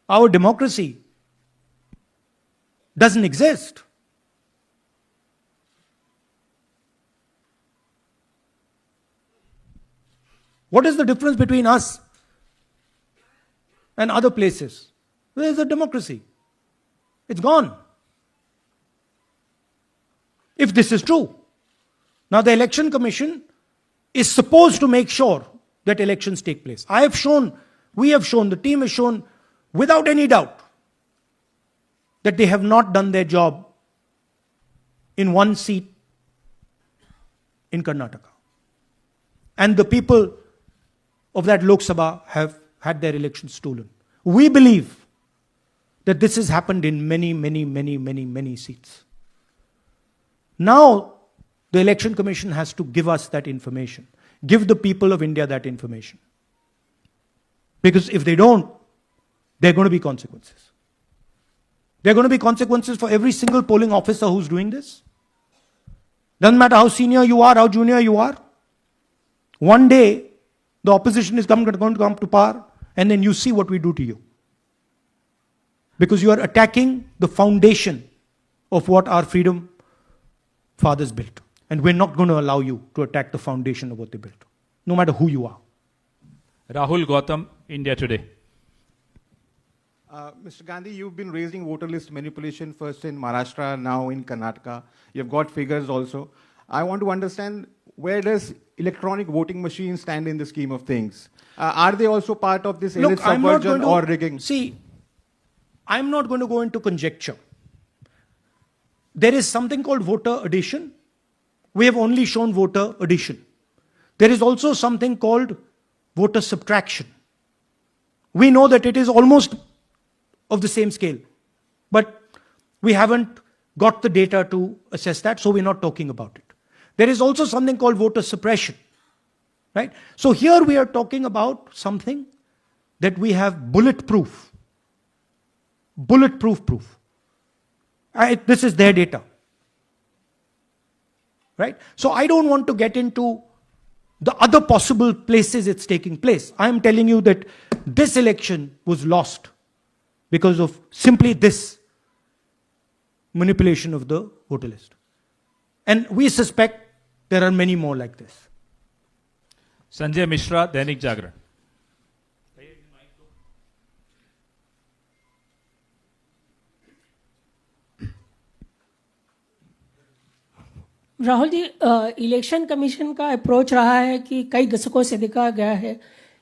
Speaker 1: our democracy, doesn't exist. What is the difference between us and other places? Where is the democracy? It's gone. If this is true. Now the election commission is supposed to make sure that elections take place. We have shown, the team has shown without any doubt that they have not done their job in one seat in Karnataka. And the people of that Lok Sabha have had their elections stolen. We believe that this has happened in many seats. Now, the Election Commission has to give us that information. Give the people of India that information. Because if they don't, there are going to be consequences. There are going to be consequences for every single polling officer who's doing this. Doesn't matter how senior you are, how junior you are. One day, the opposition is going to come to power, and then you see what we do to you. Because you are attacking the foundation of what our freedom fathers built. And we're not going to allow you to attack the foundation of what they built, no matter who you are.
Speaker 2: Rahul Gautam, India Today.
Speaker 5: Mr. Gandhi, you've been raising voter list manipulation first in Maharashtra, now in Karnataka. You've got figures also. I want to understand, where does electronic voting machines stand in the scheme of things? Are they also part of this elite subversion or rigging?
Speaker 1: See, I'm not going to go into conjecture. There is something called voter addition. We have only shown voter addition. There is also something called voter subtraction. We know that it is almost of the same scale, but we haven't got the data to assess that, so we're not talking about it. There is also something called voter suppression, right? So here we are talking about something that we have bulletproof proof. This is their data, right? So I don't want to get into the other possible places it's taking place. I am telling you that this election was lost because of simply this manipulation of the voter list. And we suspect there are many more like this.
Speaker 2: Sanjay Mishra, Dainik Jagran.
Speaker 6: Rahul ji, election commission का approach रहा है कि कई दशकों से देखा गया है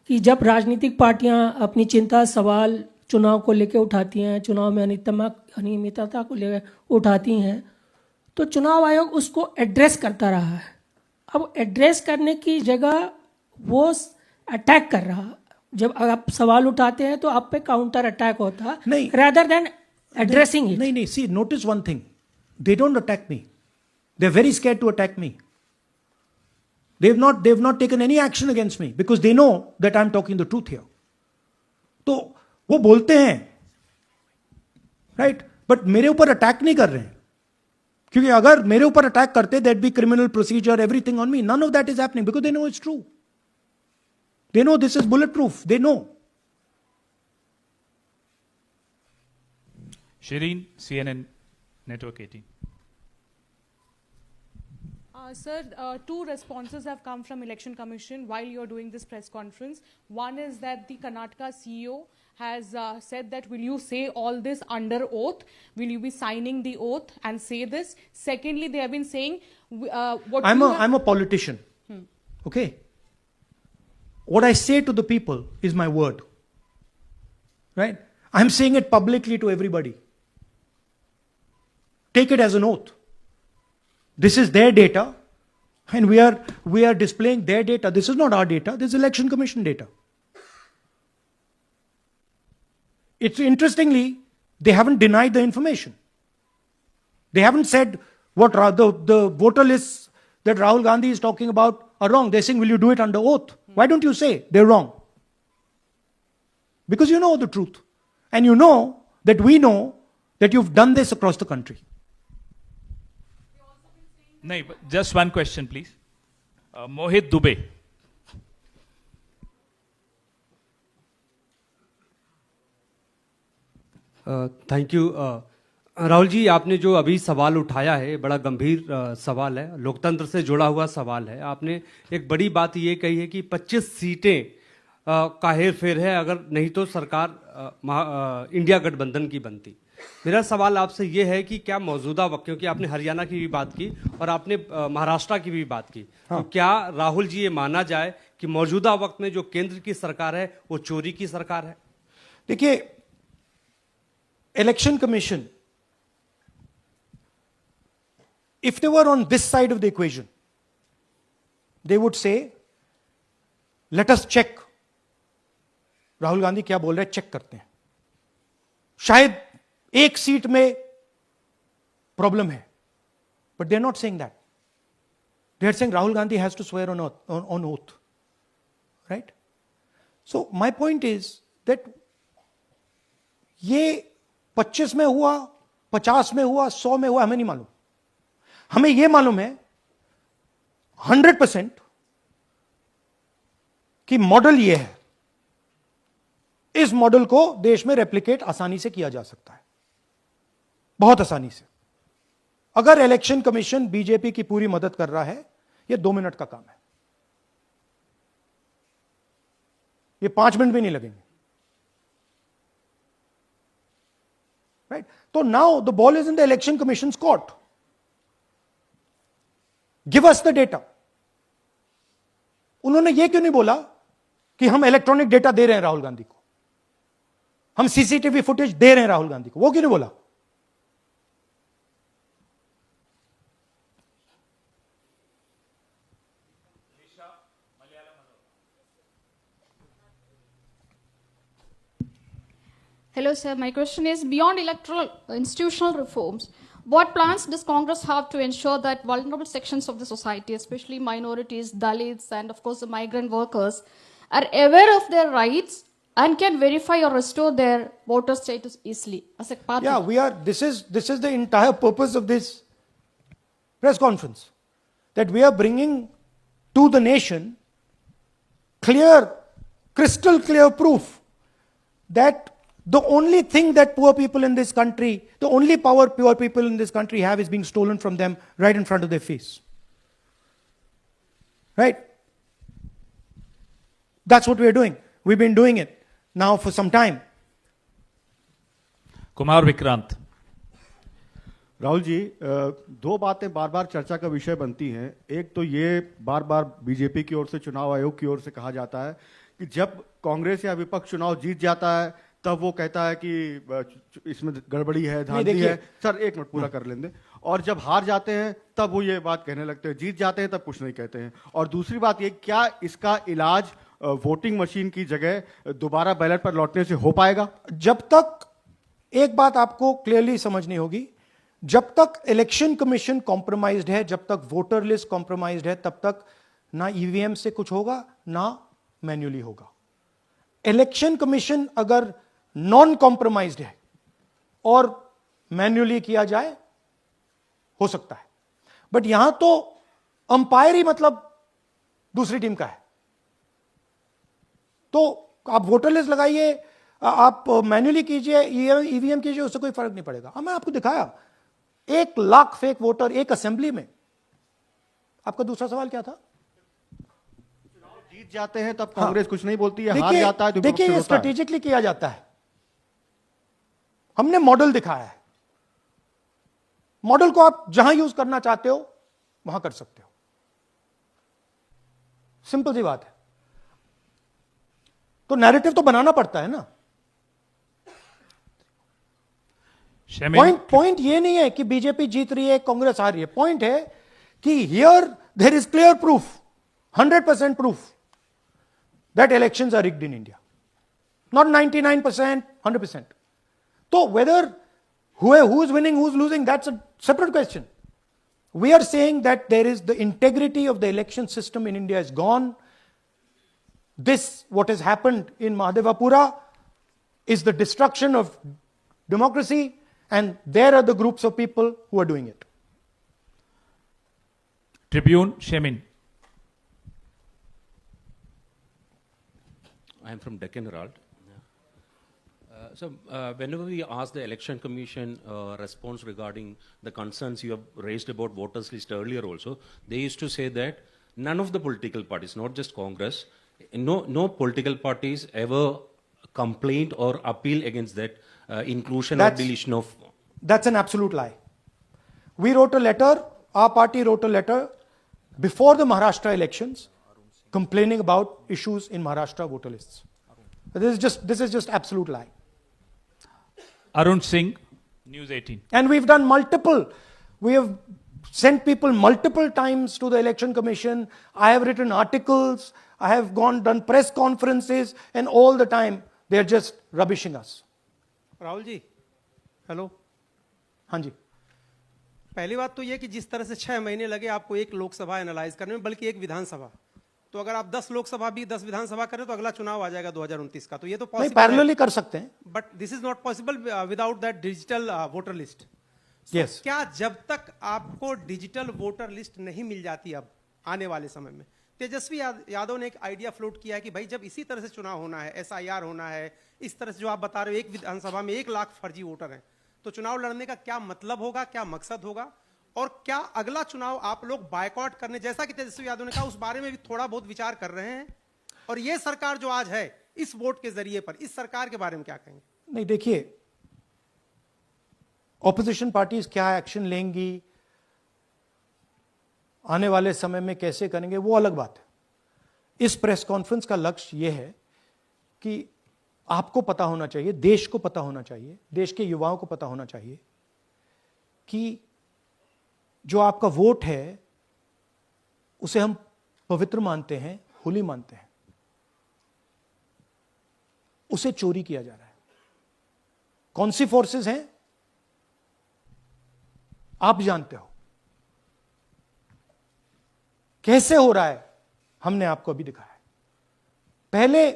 Speaker 6: कि जब राजनीतिक पार्टियां अपनी चिंता सवाल चुनाव को लेकर उठाती हैं, चुनाव में अनियमितता को लेकर उठाती हैं, तो चुनाव आयोग उसको एड्रेस करता रहा है। अब एड्रेस करने की जगह वो अटैक कर रहा। जब आप सवाल उठाते हैं तो आप पे काउंटर अटैक होता
Speaker 1: नहीं,
Speaker 6: rather than addressing it.
Speaker 1: नहीं, see, notice one thing. They don't attack me. They're very scared to attack me. They've not taken any action against me because they know that I'm talking the truth here. तो वो बोलते हैं, right? But मेरे ऊपर attack नहीं कर रहे हैं, क्योंकि अगर मेरे ऊपर अटैक करते, there'd be criminal procedure, everything on me. None of that is happening because they know it's true. They know this is bulletproof. They know.
Speaker 2: Shireen, CNN Network 18.
Speaker 7: Sir, two responses have come from Election Commission while you're doing this press conference. One is that the Karnataka CEO has said that, will you say all this under oath? Will you be signing the oath and say this? Secondly, they have been saying...
Speaker 1: I'm a politician. Okay? What I say to the people is my word. Right? I'm saying it publicly to everybody. Take it as an oath. This is their data, and we are displaying their data. This is not our data. This is Election Commission data. It's interestingly, they haven't denied the information. They haven't said what the voter lists that Rahul Gandhi is talking about are wrong. They're saying, will you do it under oath? Why don't you say they're wrong? Because you know the truth. And you know that we know that you've done this across the country.
Speaker 2: No, just one question, please. Mohit Dubey.
Speaker 8: Thank you. Rahul ji, आपने जो अभी सवाल उठाया है बड़ा गंभीर सवाल है, लोकतंत्र से जुड़ा हुआ सवाल है। आपने एक बड़ी बात ये कही है कि 25 सीटें का हेर फेर है, अगर नहीं तो सरकार इंडिया गठबंधन की बनती। मेरा सवाल आपसे ये है कि क्या मौजूदा वक्त, क्योंकि आपने हरियाणा की भी बात की और आपने महाराष्ट्र की भी बात की, तो क्या राहुल जी ये माना जाए कि मौजूदा वक्त में जो केंद्र की सरकार है वो चोरी की सरकार है?
Speaker 1: देखिए, election commission, if they were on this side of the equation, they would say, let us check. Rahul Gandhi क्या बोल रहे हैं, चेक करते हैं। शायद एक सीट में प्रॉब्लम है, but they're not saying that. They're saying Rahul Gandhi has to swear on oath. Right? So my point is that ये 25 में हुआ, 50 में हुआ, 100 में हुआ, हमें नहीं मालूम। हमें यह मालूम है 100% कि मॉडल यह है। इस मॉडल को देश में रेप्लिकेट आसानी से किया जा सकता है, बहुत आसानी से। अगर इलेक्शन कमीशन बीजेपी की पूरी मदद कर रहा है, यह 2 मिनट का काम है, ये 5 मिनट भी नहीं लगेंगे, राइट? तो now the ball is in the election commission court. Give us the data. उन्होंने यह क्यों नहीं बोला कि हम इलेक्ट्रॉनिक डेटा दे रहे हैं राहुल गांधी को, हम सीसीटीवी फुटेज दे रहे हैं राहुल गांधी को? वो क्यों नहीं बोला?
Speaker 9: Hello, sir. My question is, beyond electoral institutional reforms, what plans does Congress have to ensure that vulnerable sections of the society, especially minorities, Dalits, and of course the migrant workers, are aware of their rights and can verify or restore their voter status easily as a part
Speaker 1: Yeah,
Speaker 9: of
Speaker 1: we are. This is the entire purpose of this press conference, that we are bringing to the nation clear, crystal clear proof that the only thing that poor people in this country, the only power poor people in this country have is being stolen from them right in front of their face. Right? That's what we're doing. We've been doing it now for some time.
Speaker 2: Kumar Vikrant.
Speaker 5: Rahul ji, दो बातें बार बार चर्चा का विषय बनती हैं. एक तो ये बार बार बीजेपी की ओर से, चुनाव आयोग की ओर से कहा जाता है कि जब कांग्रेस या विपक्ष चुनाव जीत जाता है तब वो कहता है कि इसमें गड़बड़ी है, धांधली है. सर एक मिनट पूरा कर लेंगे. और जब हार जाते हैं तब वो ये बात कहने लगते हैं, जीत जाते हैं तब कुछ नहीं कहते हैं. और दूसरी बात ये, क्या इसका इलाज वोटिंग मशीन की जगह दोबारा बैलेट पर लौटने से हो पाएगा?
Speaker 1: जब तक, एक बात आपको क्लियरली समझनी होगी, जब तक इलेक्शन कमीशन कॉम्प्रोमाइज्ड है, जब तक वोटर लिस्ट कॉम्प्रोमाइज्ड है, तब तक ना ईवीएम से कुछ होगा ना मैन्युअली होगा. इलेक्शन कमीशन अगर नॉन कॉम्प्रोमाइज्ड है और मैन्युअली किया जाए, हो सकता है. बट यहां तो अंपायर ही मतलब दूसरी टीम का है. तो आप वोटर लिस्ट लगाइए, आप मैन्युअली कीजिए, ईवीएम कीजिए, उससे कोई फर्क नहीं पड़ेगा. मैं आपको दिखाया 1 लाख फेक वोटर एक असेंबली में. आपका दूसरा सवाल क्या था?
Speaker 5: जीत जाते हैं तब कांग्रेस कुछ नहीं बोलती है, हार जाता है तो
Speaker 1: देखिए, ये स्ट्रेटेजिकली किया जाता है. हमने मॉडल दिखाया है. मॉडल को आप जहां यूज करना चाहते हो वहां कर सकते हो. सिंपल सी बात है. तो नैरेटिव तो बनाना पड़ता है ना. पॉइंट ये नहीं है कि बीजेपी जीत रही है, कांग्रेस हार रही है. पॉइंट है कि here there is clear proof, 100% proof that elections are rigged in India. Not 99%, 100%. So whether who is winning, who is losing, that's a separate question. We are saying that there is the integrity of the election system in India is gone. This, what has happened in Mahadevapura, is the destruction of democracy, and there are the groups of people who are doing it.
Speaker 2: Tribune, Shemin.
Speaker 10: I am from Deccan Herald. Whenever we ask the Election Commission response regarding the concerns you have raised about voters list earlier also, they used to say that none of the political parties, not just Congress, no political parties ever complained or appeal against that inclusion or deletion of...
Speaker 1: That's an absolute lie. We wrote a letter, our party wrote a letter before the Maharashtra elections, complaining about issues in Maharashtra voter lists. This is just absolute lie.
Speaker 2: Arun Singh, News 18.
Speaker 1: And we've done we have sent people multiple times to the election commission. I have written articles, I have done press conferences, and all the time they're just rubbishing us.
Speaker 11: Rahul ji, hello.
Speaker 1: हाँ जी.
Speaker 11: पहली बात तो ये कि जिस तरह से 6 महीने लगे आपको एक लोकसभा एनालाइज करने में, बल्कि एक विधानसभा, तो अगर आप 10 लोकसभा भी 10 विधानसभा करें तो अगला चुनाव आ जाएगा 2029 का. तो ये तो
Speaker 1: नहीं, पैरेलली कर सकते हैं.
Speaker 11: But this is not possible without that digital voter list.
Speaker 1: Yes.
Speaker 11: क्या जब तक आपको डिजिटल वोटर लिस्ट नहीं मिल जाती अब आने वाले समय में, तेजस्वी यादव ने एक आइडिया फ्लोट किया है कि भाई जब इसी तरह से चुनाव होना है, SIR होना है, इस तरह से जो आप बता रहे हो एक विधानसभा में 1 लाख फर्जी वोटर हैं, तो चुनाव लड़ने का क्या मतलब होगा, क्या मकसद होगा? और क्या अगला चुनाव आप लोग बायकॉट करने, जैसा कि तेजस्वी यादव ने कहा, उस बारे में भी थोड़ा बहुत विचार कर रहे हैं? और ये सरकार जो आज है इस वोट के जरिए पर, इस सरकार के बारे में क्या कहेंगे?
Speaker 1: नहीं, देखिए, ऑपोजिशन पार्टीज क्या एक्शन लेंगी, आने वाले समय में कैसे करेंगे, वो अलग बात है। इस प्रेस कॉन्फ्रेंस का लक्ष्य यह है कि आपको पता होना चाहिए, देश को पता होना चाहिए, देश के युवाओं को पता होना चाहिए कि जो आपका वोट है उसे हम पवित्र मानते हैं, होली मानते हैं, उसे चोरी किया जा रहा है। कौन सी फोर्सेस हैं आप जानते हो, कैसे हो रहा है हमने आपको अभी दिखाया है। पहले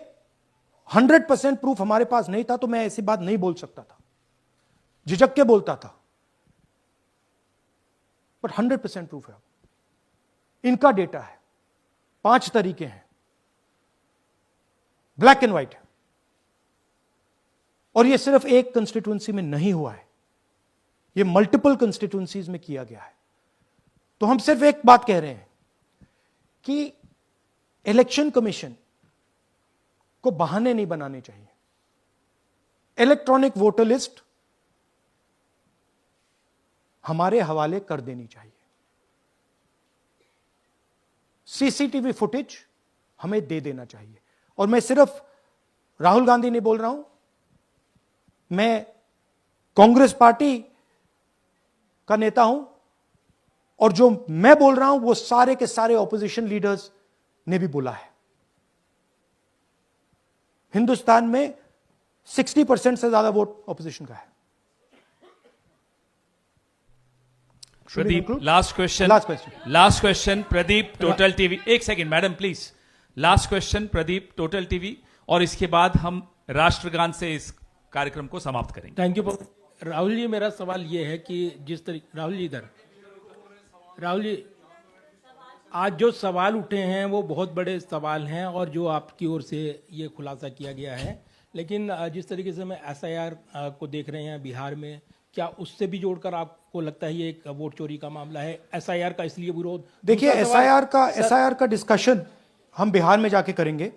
Speaker 1: 100% प्रूफ हमारे पास नहीं था तो मैं ऐसी बात नहीं बोल सकता था, झिझक के बोलता था, बट 100% प्रूफ है। इनका डेटा है, 5 तरीके हैं, ब्लैक एंड व्हाइट है, और यह सिर्फ एक कंस्टिट्यूएंसी में नहीं हुआ है, यह मल्टीपल कंस्टिट्यूएंसीज में किया गया है। तो हम सिर्फ एक बात कह रहे हैं कि इलेक्शन कमीशन को बहाने नहीं बनाने चाहिए। इलेक्ट्रॉनिक वोटर लिस्ट हमारे हवाले कर देनी चाहिए। सीसीटीवी फुटेज हमें दे देना चाहिए। और मैं सिर्फ राहुल गांधी नहीं बोल रहा हूं, मैं कांग्रेस पार्टी का नेता हूं, और जो मैं बोल रहा हूं वो सारे के सारे ऑपोजिशन लीडर्स ने भी बोला है। हिंदुस्तान में 60% से ज्यादा वोट ऑपोजिशन का है।
Speaker 2: Pradeep, last question Pradeep, total TV. एक second madam please, last question Pradeep, total TV, और इसके बाद हम राष्ट्रगान से इस कार्यक्रम को समाप्त करेंगे।
Speaker 12: थैंक यू राहुल जी। मेरा सवाल यह है कि जिस तरीके राहुल जी आज जो सवाल उठे हैं वो बहुत बड़े सवाल हैं, और जो आपकी ओर से ये खुलासा किया गया है, लेकिन जिस तरीके से मैं एसआईआर को देख रहे हैं बिहार में, क्या उससे भी जोड़कर आपको लगता है ये एक वोट चोरी का मामला है? एसआईआर का इसलिए विरोध,
Speaker 1: देखिए एसआईआर का डिस्कशन हम बिहार में जाके करेंगे,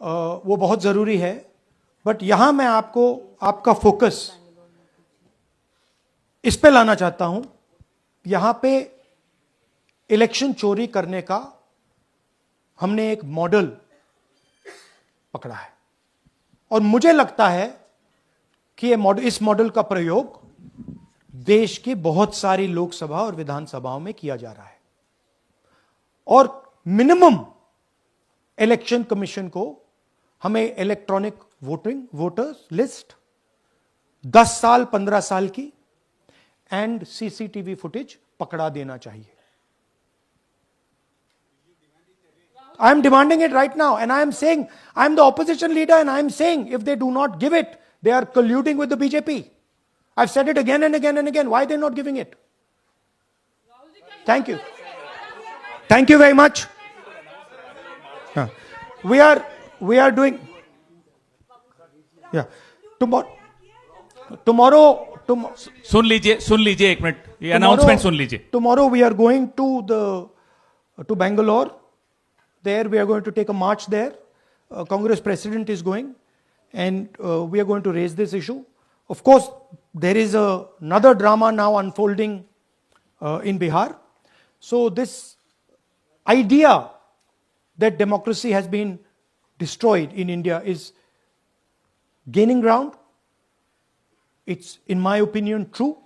Speaker 1: वो बहुत जरूरी है, बट यहां मैं आपको आपका फोकस इस पे लाना चाहता हूं। यहां पे इलेक्शन चोरी करने का हमने एक मॉडल पकड़ा है, और मुझे लगता है कि इस मॉडल का प्रयोग देश की बहुत सारी लोकसभा और विधानसभाओं में किया जा रहा है। और मिनिमम इलेक्शन कमीशन को हमें इलेक्ट्रॉनिक वोटर्स लिस्ट 10 साल 15 साल की एंड सीसीटीवी फुटेज पकड़ा देना चाहिए। I am demanding it right now, and I am saying, I am the opposition leader, and I am saying, if they do not give it, they are colluding with the BJP. I've said it again and again and again. Why are they not giving it? Thank you. Thank you very much. We are doing, tomorrow,
Speaker 2: सुन लीजिए एक minute, ये announcement सुन लीजिए।
Speaker 1: Tomorrow we are going to Bangalore. There we are going to take a march there. Congress president is going, and we are going to raise this issue. Of course, there is another drama now unfolding in Bihar. So this idea that democracy has been destroyed in India is gaining ground. It's, in my opinion, true.